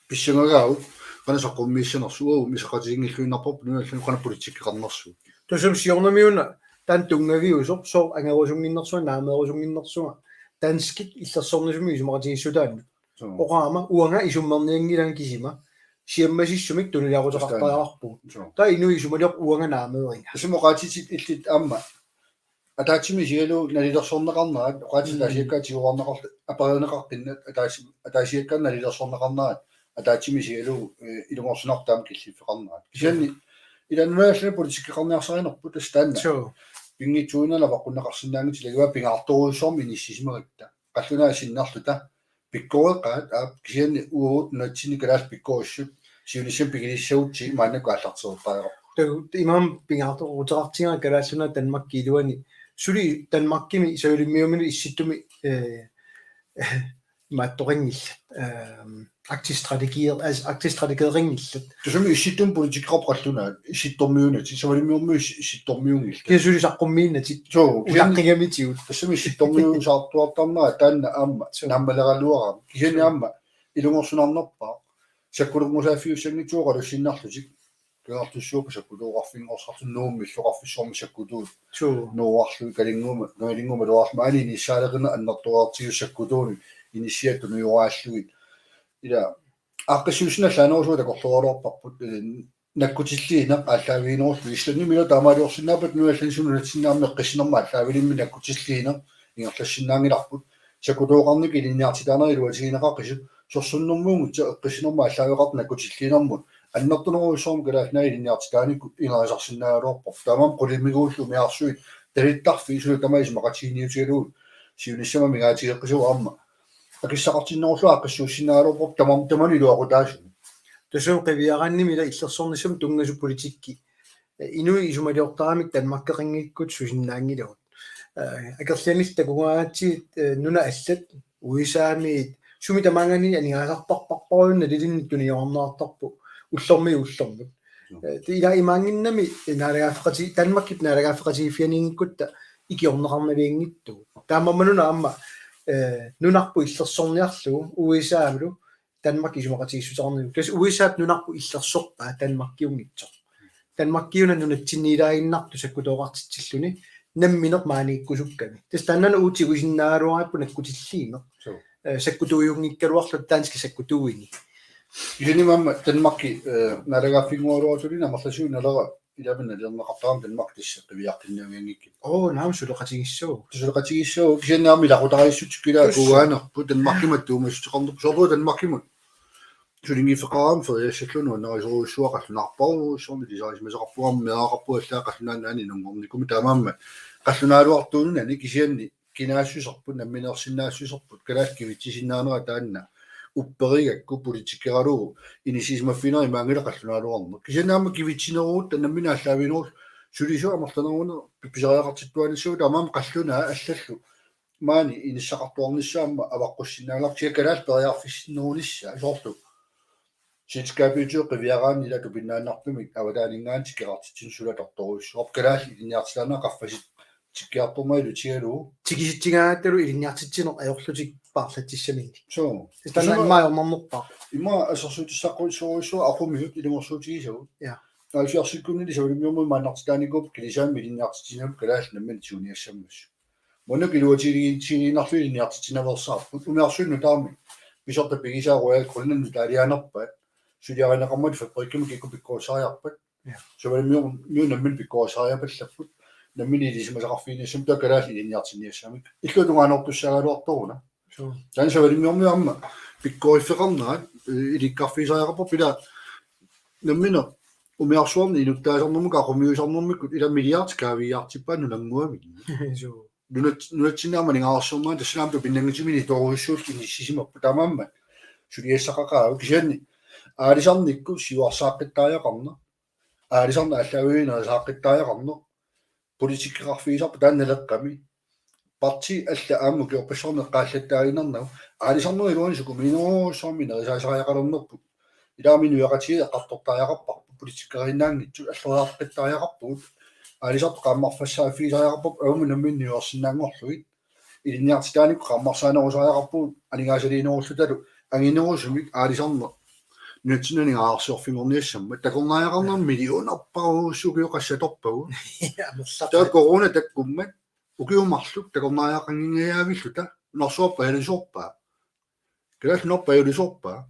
писсангагаавут канасаққуммииссанерсуау мисақатигингиллуиннарпоп нунааллани қана политиккеқарнерсуу тусум сиорнамиуна таан тунгавиусоп соо ангерусунгиннерсуа наамерусунгиннерсуа данскит иллерсорнисуми исумақатигиссутаанну оқаама уанга исуммерниангилан кисима сиаммасиссумик тунулиарутеқартариарпу та инуи исумалиоқ уанга наамееринга исумоқаатитит иллит аама атаатсими сигалу налилерсорнеқарнаат оқаатилаасиаккаатигуарнеқарт апериунеқартиннат атаасиаккаан налилерсорнеқарнаат атаатсими сигалу илунгорсунартаам киллиффеқарнаат кисианни иланнуааллани политиккеқарниарсаринерпу тастаанна пингитсуинала ваққуннеқарсинаангити лагива пингаартуруйссорми иниссисимерикта қаллунаа синнарлута пиккоэқаат кисианни уут натсини калаас пиккоуссут сиунисим пигилиссаутси мааннаку аллартеэртаера имам пингаартуруутеқартинга калаассуна данмакки илуани сули данмаккими саулиммиумили исситтуми матторингилла актистратегиеringillat тусуми исситтум политиккеқарпаллунаа исситтормиунати савалиммиумми исситтормиунгилла кисули саққуммииннати улаққигамитигут тусуми исситтормиун саартуартарнаа таанна аама нааммалералуараа кисиани аама илунгорсунарнерпаа саккулугмусааффиуссагнитуоқалу синнарлутик Kaatussuupa sakkutuuqarfinngorsaartun nuummi illuqarfissormi sakkutuut True. nuuarlu kalinguma tuarma ani nissaaleqina annertuartius sakkutuuni initiatunu yuaalluit ila aaqqissuusna laanerusua takorluorluarparput nakkutilliina aalлaaviinerullu илланнимила таамаалиорсиннаапат нуаллансунунатсиннаарми эққиссинерма aalлаавилимми наккутиллиина ингерлассиннаангиларпут sakkutuuqarник илинниартитаанаrilуатигинеқаққису сорсуннэрмуунгутса эққиссинерма aalлаавиқарт наккутиллиинэрмут аннертунеруйссоорм калаасна илинниартитааникку ингерисарсинаагалуарпар таамам qulимигууллу миарсуит талиттарфи исулу тамаис мақатииниутигалуут сиуниссама мигаатигеққисуарма акиссақартиннеруллу аққиссууссинаагалуарпар тамани луақутаасу Тусуу qivиараннимила иллерсорнисум тунгасу политикки инуи исумалиортарамик танмаккеқингиккут сусиннаангилавут акерланил такугаатсиит нуна аллат уисаамиит суми тамангани анигаасарпарпарпаруунна лилинниттуниорнеартарпу уллормут ила имаангиннами наалагааффеқати танмаккит наалагааффеқатигиффианингиккутта икиорнеқарнавиингитту таамаммануна аама нунарпу иллерсорниарлу уисаамилу Danmark исумақатигиссутарнеру тас уисаап нунарпу иллерсорпаа танмаккиунгитсо танмаккиуна нунатсинниилаагиннарту саккутооқартитсиллуни намминер маанигкусукками тас таннана уутигусиннаагалуараппу наккутиллиинер саккутуйунгиккалуарлу таански саккутууини илнимамма танмакки налагааффингуалуатулина марласуунналера илабна лернеқартарам танмак тассеққивиаққиннаавиангикки наамсулоқатигиссуу тусулеқатигиссуу кисианнаами лақутариссутиккила куугаанерпу танмаккимат туумассутеқарнерпу сорлу танмаккимут сулингифеқарам фериассаллуну аннарисуруссуа қаллунаарпару сорни дисаарисмасеқарпуарм меақарпуаллаа қаллунаанаани нунгорникуми таамаамма қаллунааруартуунани кисианни кинаассусерпут намминеерсинаассусерпут калааккивитсисиннаанера таанна upperigakku politikeralugu inisismaffineri maangila qallunaluarmu kisianaama kivitsinеруут танаммина аллаавинерул сулисуа амерланеруна пипписериақартиттуанissuu тамаам қаллунаа аллаллу маани иниссақартуарниссаама аваққуссинаагалартига калаал периарфиссиннерунisса соорлу ситскапиутио қивиараанила тупиннааннарпимик авалаанингаанти керартитсин сулаторторуиссуоп калаал илиниартилаанаа қаффасит тиккиартормаилу тигалуу тикиситтигаатталу илиниартитсинер аёрлутик парлатиссамини so танаммаайормарнерпаа има асерсуутиссаққуиссуруиссуа ақумиут илингорсуутигисагу я алсиарсиккунни савимиумму мааннартитааникуп килисаами илинниартитинап калаал наммани тиуниассаммас моно килуатилигииннарлу илинниартитинаверсаарпут умиарсуинну таами писорта пигисааруяал крулнанну таалианерпат сулиаринеқармат фабриккими кикку пиккуусариарпат савимиум наммани пиккуусариапаллаппут наммини илисимасақарфииниссам такалаал илинниартиниассамик иллуатунгаанортуссагалуарторуна тан савимиуммиарма пиккуиффеқарнаат иликкарфисариақарпа пила наммина умиарсуарни инуттаасарнэрмук ақумиусарнэрмиккут ила миллиард каавиартиппаану нангуами нунатсинаама нингаарсуумаа тассанаамту пиннангитимини торуиссуут иниссисимаппу тамаамма сулиассақақаа кисианни аалисарникку сиуарсааққиттааяқарна аалисарна аллавиина сааққиттааяқарна политиккеқарфиисарпа таанналеққами парти алла ааму киорпассорнеққааллаттаагинернау аалисарнери илуанисуку минерусааминерисаасариақалернерпу илаамину яқатиги эққартортааяқарпарпу политиккериннаангитсу аллерааққиттааяқарпугут аалисарпу қааммарфассааффисариақарпуп ауму намминниуарсинаангорлуит илинниартитааникку қааммарсаанерусариақарпугут анигаасалиинеруллуталу ангинерусумик аалисарнер нутсинани аарсиорфингорниассамма такорнааяқарнер миллионаппаруссукиоқассаторпагу таа корона таккуммат укиумарлук такорнааяақангингаяавиллута норсуарпа ялисуорпаа калаас норпа ялисуорпаа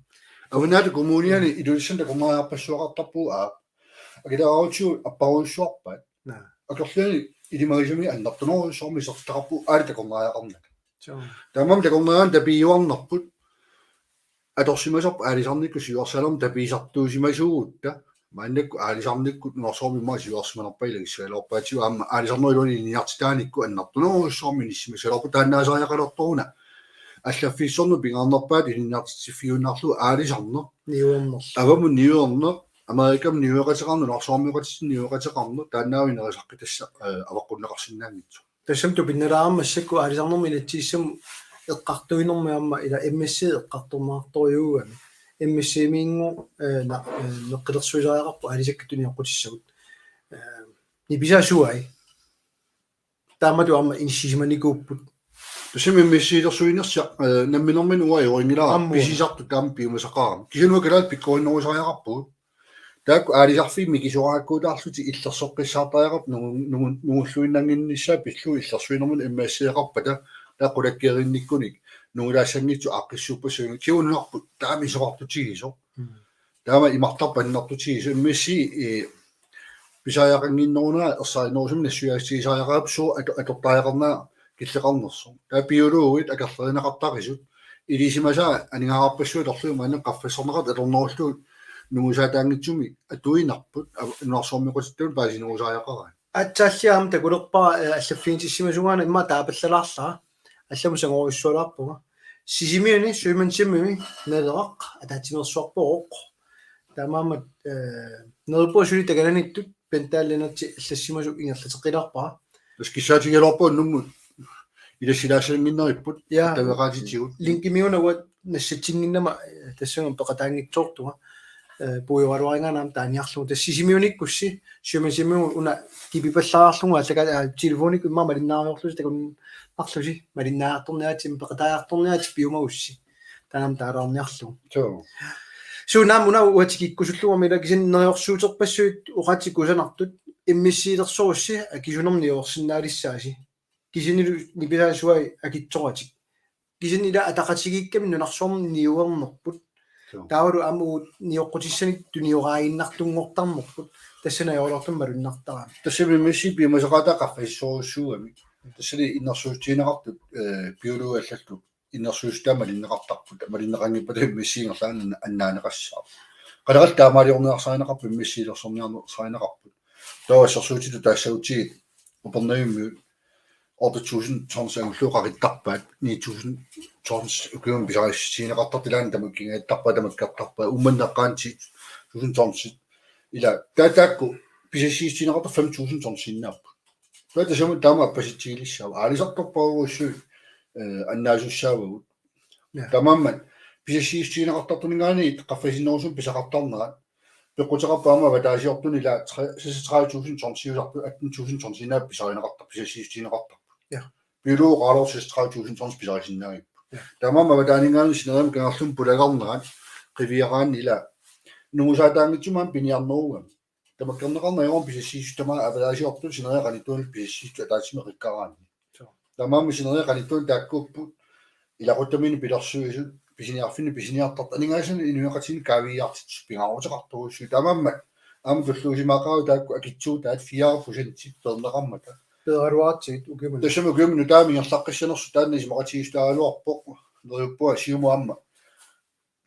авнаат коммуниани идулиссан такорнааяарпассуақартарпуу аа акилааруутиу аппаруйссуарпаат акерлани илимагисами аннартунерусsormi сертақарпу аали такорнааяақарнак тамам такорнааан тапиюарнарпут аторсимасорпа аалисарникку сиуарсалерм тапиисартуусимасуугутта мааннакку аалисарникку норсорми ма сиуарсиманерпа илагиссуалоорпаатиу аама аалисарнерилуни илиниартитааникку аннартунерусsormi ниссимасалорпу тааннаасариақалорторуна аллаффиссорну пингаарнерпаат илиниартитсиффиуннаарлу аалисарнер ниуорнер аваму ниуорнер америкам ниуэқатеқарну норсоормиуқатсин ниуэқатеқарну тааннаавинерисаққитасса аваққуннеқарсинаангитсу тассамту пиннераармассакку аалисарнерми илатсииссам эққартуинэрмиамма ила MSC эққарторнаарторюугами MSC-мингу неққилерсуисариақарпу аалисаккатуни оқутиссагут ниписаасуай таамату амма инсисиманикууппут тусими миссиилерсуинерса намминэрмин уа юрингилаа писисарту таам пиумасақарам кисинуа калаат пиккуиннерусариақарпу таак аалисарфи микисорааккуутаарлути иллерсоққиссаартаярап нугуллуиннангиннissaa пиллу иллерсуинермун иммаассиақарпата тааққулаккеринниккуник нугулаассангитсу ааққиссууппассуинг киуннарпут таамисоқартутигисо таама имартарпаннартутигисо иммисси писааяқангиннерунаа ерсаинерусум нассуяассигисааяқаап суу атортааяқарнаа киллеқарнерсо таа пиулууит акерлеринақартарисут илисимасаа анингаарпассуут орлуу маана қаффассорнеқат аторнеруллуут нугусаатаангитсуми атуинарпут нуарсоормиқутиттун паасинугусааяқараа атсааллиаам такулерпаа аллаффиинтиссимасугаана имма таапаллалаарлаа алламусангоруссуалаарпуга сисимиани суимансимми нелерақ атаатимерсуарпооқ таамаамат нерпуасули тагананиттут пентааллинерти аллассимасу ингерлатеққилаарпаа таскисаатигелорпуу нуммут илассилаасангиннериппут я тавеқаатитигут линкимиунагуат нассатингиннама тассангам пеқатаангитсоортуга puivaruaringaanam taaniarlugu tassisimiunikkussi suimasimu una kipipallaraarlugu allaka telefonik imma malinnaariorlusi takun arlusi malinnaartorniaatim peqataajartorniaati piumagussi tanam taalaarniarlugu so suunam una uatikikkusulluga mila kisinneryorsuuterpassuut uqatikusanartut immissiilersorussi akisunerniorsinnaalissaasi kisinilu nipisaasuai akitsoratik kisinila ataqatigikkami nunarsorm niuernerput тауру аму ниоққутиссаник туниорааиннартунгортарморпут тассана яолортум малуннартараа тассами месси пимасақата қаффиссоруссууами тассали иннерсуустиинеқартут пиулуаллаллу иннерсуустаама линнеқартарпут малиннеқангиппата мессиингерлаана аннаанеқассаа қалерал таамаалиорнеарсаанеқарпу мессиилерсорниарсаанеқарпут тауассерсуутиту таассаутигит упернаюмми 8.000 tons angluqarittарпаат 9.000 tons ukuyum bisarissинеқартартилаани тамуккингааттарпаа тамаккартарпаа умманнеққаанти 1000 tons ила таатаакку писассиистинеқарта 5.000 tons иннааппу таатасаму таама аппаситсигилиссаа аалисарторпаагуссуу аннаасуссаавагут тамааммат писассиистинеқартартунингаани қаффасиннерусум писақартарнерат пеққутеқарпаама ватаасиортуни ила 30.000 tons сиусарпу 18.000 tons иннаап писаринеқартар писассиистинеқартар ja biologisk 30.000 tons pisarisinnaagi tamama vataningaani sineram kangarlum pulagarnerat qiviaraan ila nuusaataangitsumaan piniarneruga tamakkerneqarnayoon pisassiistama avalaasiortu sinereqanituun pisassiistu ataasime rikkaraani tamama sinereqanituun taakkuuppu ilaquttamini pilersuisut pisiniarfini pisiniartart aningaasani inuiqatini kaaviiartit pingaruteqartuussu tamama am tulluusimaaqaru taakku akitsuu taat 4% terneqarmata пеаруаатсигит укимун тассама кюмну таамингерлаққиссанерсу тааннис мақатигистаалуарпоқ неруппуа сиумуамма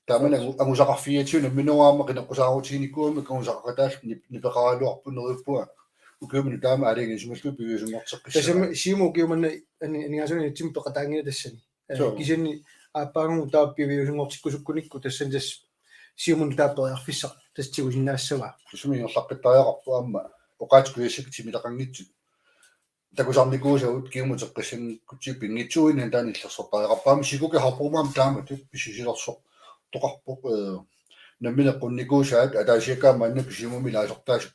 таамана агусақарфиатсуна минуаама қинеққусаарутигникуами кангусақақатаал нипеқаралуарпу неруппуа укюмну таама алингисумаллу пивисунгортеққиссаа тассама симу укимунна анингасуни тим пеқатаангина тассани кисини ааппаагу тааппивиусунгортиккусуккуникку тассани тас симун тааппериарфиссақ тассигусиннаассава тассамингерлаққиттааяқарпу аама оқаатикуяссак тимилақангитсут такусарникуусагут киумутеққиссан кутсипингитсуинан тааниллерсортариақарпаами сикуки харпуумаам таамат писисилерсо тоқарпоқ намминеққунникуусаат атаасиаккаамаанна писимуми лаасортаас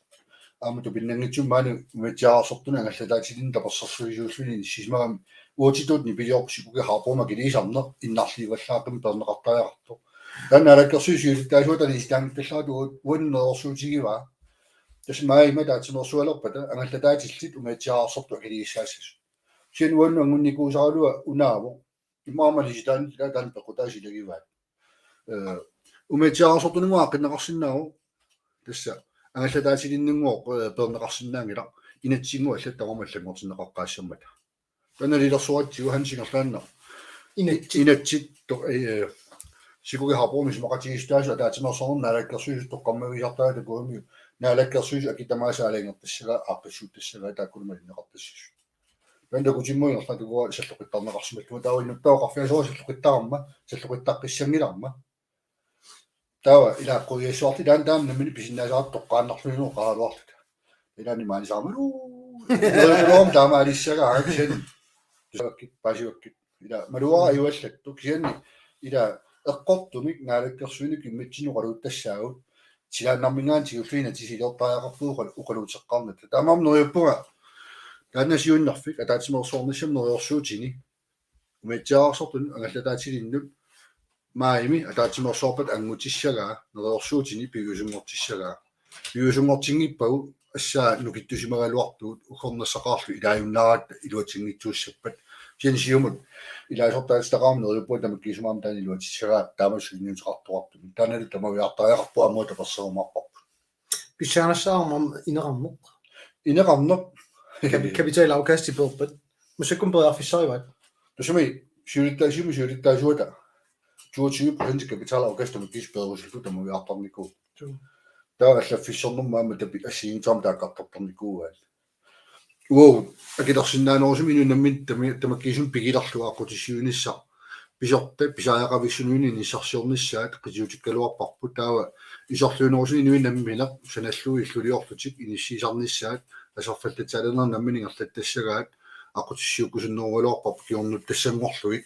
аамату пиннангитсумаани уматсиаарсортуна ангаллатаатилин таперсерсуисууллуни сисмарам уутитуутни пилиорп сикуки харпуума килисарнер иннарливаллаақим пернеқартариақарто тааннаалаккерсуисиулиттаасуутани истаангитталлаату уаннерсуутигива тасмаима таатимерсуалерпата ангаллатаатиллит уматсиаарсорту акилиссаассас син уанну ангунникуусаралуа унааву имаамалиситаани таан пеқутаасилагиваат уматсиаарсортунуа қиннеқарсинаагу тасса ангаллатаатилиннунгоо пернеқарсинаангила инатсингу аллаттарумаллагортиннеқаққаассаммата таналилерсуатсигу хансингерлаанна инатсит сикуги харпуумис мақатигистаасу таатимерсорнер наалаккерсуис тоққармависартаата куumi наалаккерсуис акитамаасаалангертассага ааққиссууттассага тааккулмалинеқартассису панда кутиммуингерлатугуа саллоқиттарнеқарсималлума таауиннуттаоқарфиасуа саллоқиттарама саллоқиттаққиссангиларма таава илааққуиассуарти таан намини писиннаасаат тоққааннарлуинуу qaалуарлута илаани маанисаамалу нером таамаалиссага ааксен тусакки пасиуакки ила малуара юаллатту кианни ила эққортумик наалаккерсуини кимматсинуқалууттассаагут силааннармингаан тигуллиина тисилертааяқарпууқал уқалуутеққарнат таамаам нериуппуга тааннасиуннарфик атаатимерсуорниссам нериорсуутини уматсиаарсортун ангаллатаатилиннут маими атаатимерсуорпат ангутиссагаа нериорсуутини пигусунгортиссагаа Piusungortingippagu assaa nukittusimagaluartuut ukhornassaqaarlu ilaajunnarat iluatinnittuussappat siansiumut ilaasortaastaqaarnerippu tamakkiisumaam taani iluatisseraat taamassuinniuteqartuartu taanalu tamaviartariaqarpu amua taperserumaarparpu Pissaanassaarum inerammoq. ineqarneq Kapitalafkast i purpat. Musakkum bedreafissarivat. tusumi siulittaasuuta 22% kapitalafkast tamakkiisperusullu tamaviartarniku тааллаффиссорнэрмаама тапи ассигинтаам тааккартарторникуугаат акилерсиннаанерусуми инунаммин тамаккисум пигилерлуааққутиссуунisса писорта писааяқависсунуини ниссарсиорнissaат қисиутиккалуарпарпу таава исорлуунерусуни инуинаммилақ саналлуи иллулиортутик иниссисарнissaат асерфаллатсаалернер намминингерлаттассагаат аққутиссиуккусуннеруалуарпарпу киорнут тассангорлуи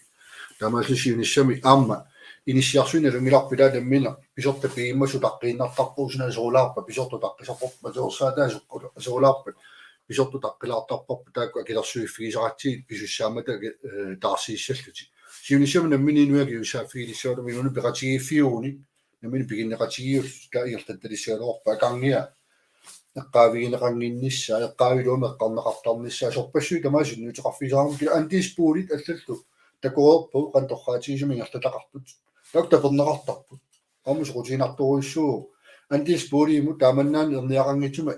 таамааллусиунissami аама initiationen lumilappidaa tammina pisorta piimmasu taqqiinnartarpuusuna soolaarpa pisortu taqqisarporpa soorsaataasuqqulu soolaarpa pisortu taqqilaartarporpa taakku akilersuiffigisaratsiit pisussaamata taarsiissalluti siunissama nammini inuagi usaaffigilissuuta minuni piqatigiiffiuuni nammini piginneqatigius kaaiertattalissualuorpa akangia eqqaavigineqanginnissa eqqaaviluuma eqqarneqartarnissa sorpassui tamaasunnuutiqarfisaarum kila antispuulit allallu takuorpu qantorraatigisumi ngertataqartut taktapernaqartarput qamusuqutiinarturuissuu antispuuliimu taamannaani erniaqangitsuma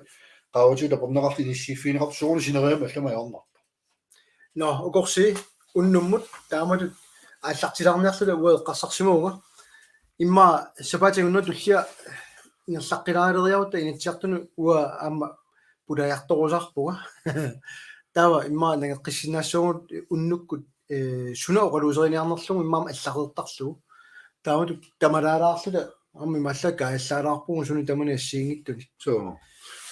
qaawatu tapernaqarti nissiiffiineqartu suuni sineriama allama yaornarta No, ukorsi unnummut taamatut аллартилаарниарлула уэ эққарсарсимууга имма сапаатигунну туллиа ингерлаққилааририаута инатсиартуну уа аама пулаярторусарпуга таава имма нагеққиссинаассуугут уннуккут суна оқалуусериниарнерлугу иммаама аллареэртарлугу таамату тамалаалаарлута амми маллака аллаалаарпугу суни тамани ассиингиттуни so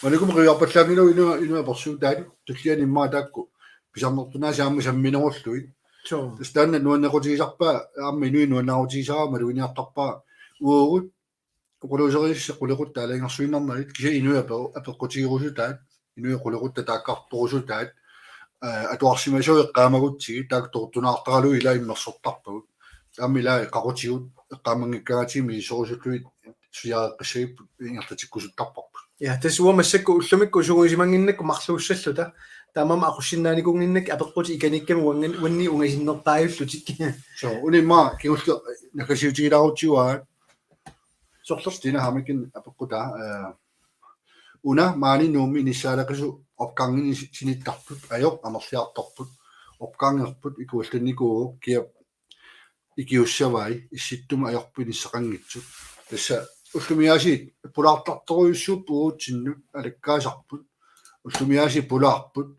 манекум риаппаллаангилу инуа персуутаали туллиани иммаа таакку писарнертунаа саамма самминеруллуи so станна нуаннеқутигисарпаа аама инуи нуаннаарутигисараа малуиниартарпаа уурут оқалуусерисса қулеқут таалаингерсуиннарналит киса инуа апеққутигирусутаат инуи қулеқутта тааккартурусутаат атуарсимасуи эққаамагутсиги таактортунаартаралу илаиммерсортарпагут аммилаа эққарутигут эққаамангиккаатими исорусуллуит суяаққисиип ингертатиккусуттарпарпу ja тасуа массакку уллумикку сугуисимангиннакку марлууссаллута таамама ақуссиннааникунгиннак апеққути иканикками уанни унгасиннертааюллутик so унимма кигуллу накасиутигиларутсуаа сорлертина хамикин апеққута уна маани нуумми ниссаалақису опкангини синиттарпут аёр амерлиарторпут опкангерпут икуулланникуу киа икиуссавай исситтума аёрпиниссақангитсут тасса уллумиасиит пулаартарторуйуссууп уутсиннут алаккаасарпут уллумиаси пулаарпут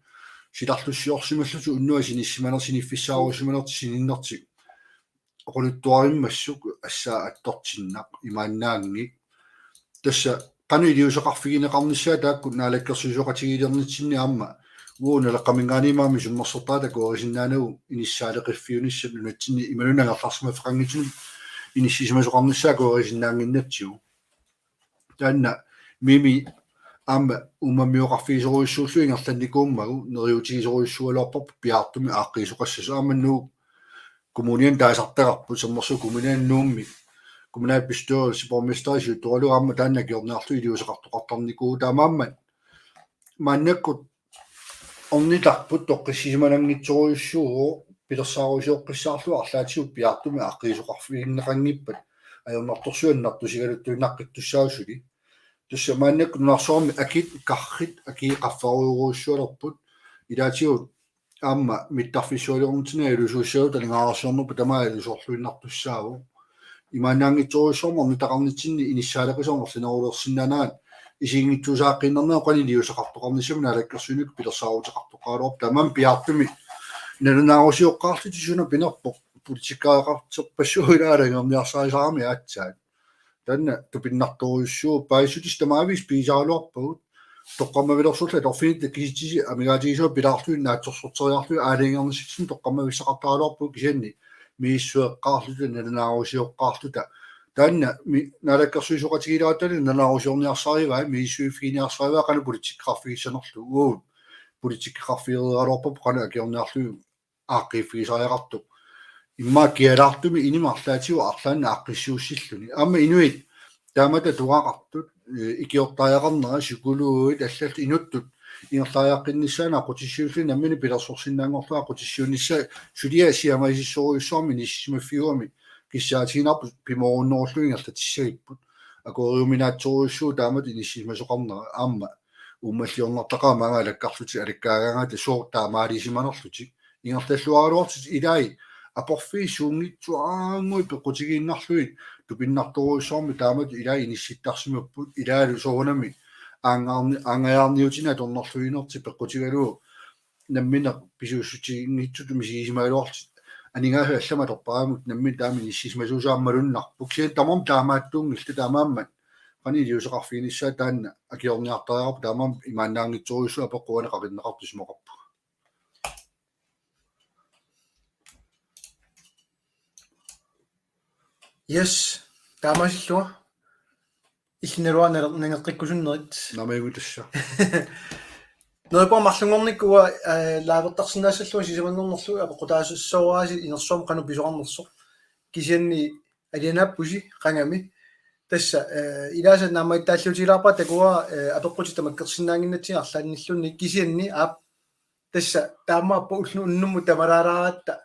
силарлуссиорсималлуту уннуа синиссиманер синиффиссаарусиманерт сининнертик оқулуттуариммассук ассаа аттортиннақ имааннаанги тасса qaniliuseqarfigineqarnissaa taakku naalakkersusuqatigilernitsinni aamma uunaleqqamingaanimaami summersortaa takuorisinnaanagu inissaaleqiffiunissat nunatsinni imalunangerlarsima feqangitunu inissisimasuqarnissaa kuorisinnaanginnatsigu taanna mimi aamma ummammiuqarfiisoruissuullu ingerlannikuummagu neriutigisoruissualuarparpu piaartumi aaqqiisuqassasu aamannuu kommunien taasartaqarpu semmersu kommunien nuummi kommunal bestyrelse borgmester tualu amma taanna kiornearlu iliuseqartoqartarnikuu taamaammat mannakkut ornitarput toqqissisimanangitsoruissuugu pilersaaruisioqqissaarlu arlaatigu piaartumi aaqqiisuqarfiginneqangippat ajornartorsuannartusigaluttuinnaqqittussaausuli tussa mannakkut narsoormi akit karrit akiiqaffaruuruussualerput ilaatigut aamma mittarfissualiornitina ilusuussaagu talingaarsiornerpu tamaa ilusorluinnartussaagu имаанаангитсоруссууморни тақарнитсинни иниссаалақисоормерлинерулерсиннанаат исиингитсусааққиннернео қанилиусеқартоқарнисамна алаккерсуник пилерсаарутеқартоқаалуарп тамам пиартуми налунаарусиоққаарлутисуна пинерпо политиккаақартеппассуилаалагерниарсаарисаарами аатсаат танна тупиннарторуйуссуу паисутис тамаавис пиисаалуарпагут тоққаммавилерсулла торфинит киситиси амигаатигисуа пилаарлуин наатсорсортериарлуи аалингерниситсин тоққаммависсақартаалуарпу кисианни мииссуэққаарлута налунаарусиоққаарлута таанна налаккерсуисоқатигилаатали налунаарусиорниарсаариваа мииссуиффигиниарсаариваа қана политиккарфигиссанерлу уу политиккарфиериалуарпап қана акиорниарлуи ааққиффигисариақарту имма киалаартуми инимарлаатигу арлаанна ааққиссууссиллуни аама инуит таамата туақартут икиортааяқарнера сикулууит аллалт инуттут ингерлааяққиннссаана қутиссиулли наммини пилерсорсиннаангорлуа қутиссиунисса сулиасиамаисиссоруйуссуарми ниссимаффигуами киссаатигинарпу пиморуннеруллу ингерлатиссагиппут акориуминаатсоруйуссуу таамат иниссимасоқарнера аама уммаллиорнартақаа мангаалаккарлути алаккаагаангата соор таамаалисиманерлутик ингерлаллуаралуартит илаи апорфи суунгитсуаангуи пеққутигииннарлуит тупиннарторуйссуарми таамат илаи инисситтарсимаппут илаалу соонами ангаарниутина торнерлуинерти пеққутигалуу наммина писууссутигингитсуту мисигисимаалуарти анингаасу аллама торпарамут наммин таами иниссисмасуусааммалуннарпу кисиан тамам таамааттуун илта таамааммат qani liusaqarfiinissаа таанна акиорниартариарпу таамам имааннаангитсоруйссуа пеққуана қавиннеқартусмоқарпу Yes, таамаасиллуа иллинеруанер нангеққиккусуннерит намайгутасса нойпа марлунгорниккуа лаавертарсинаассаллуа сисамангорнерлуи апоқутаасуссоорааси инерсуам кану писоқарнерсо кисианни алианаппуси қангами тасса илааса наамаиттааллутилаарпа такуа апеққути тамаккерсинаангиннатси арлаанниллунни кисианни аап тасса таамааппа уллу уннумму тамараарааратта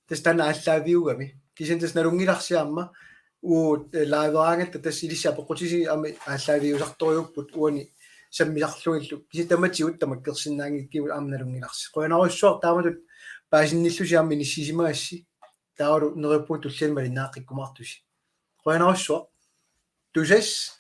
тас тана аллаавиугами кисиан тас налунгиларсиаама лайвераангат тас илисса апеққутиси ами аллаавиусарторюуппут уани саммисарлуиллу киситаматигут тамаккерсинаангиккиву аамналунгиларси қуянаруссуар тааматут паасинниллусиарми ниссисимаасси таавалу нериппут туллианмали нааққиккумаартуси қуянаруссуар тусас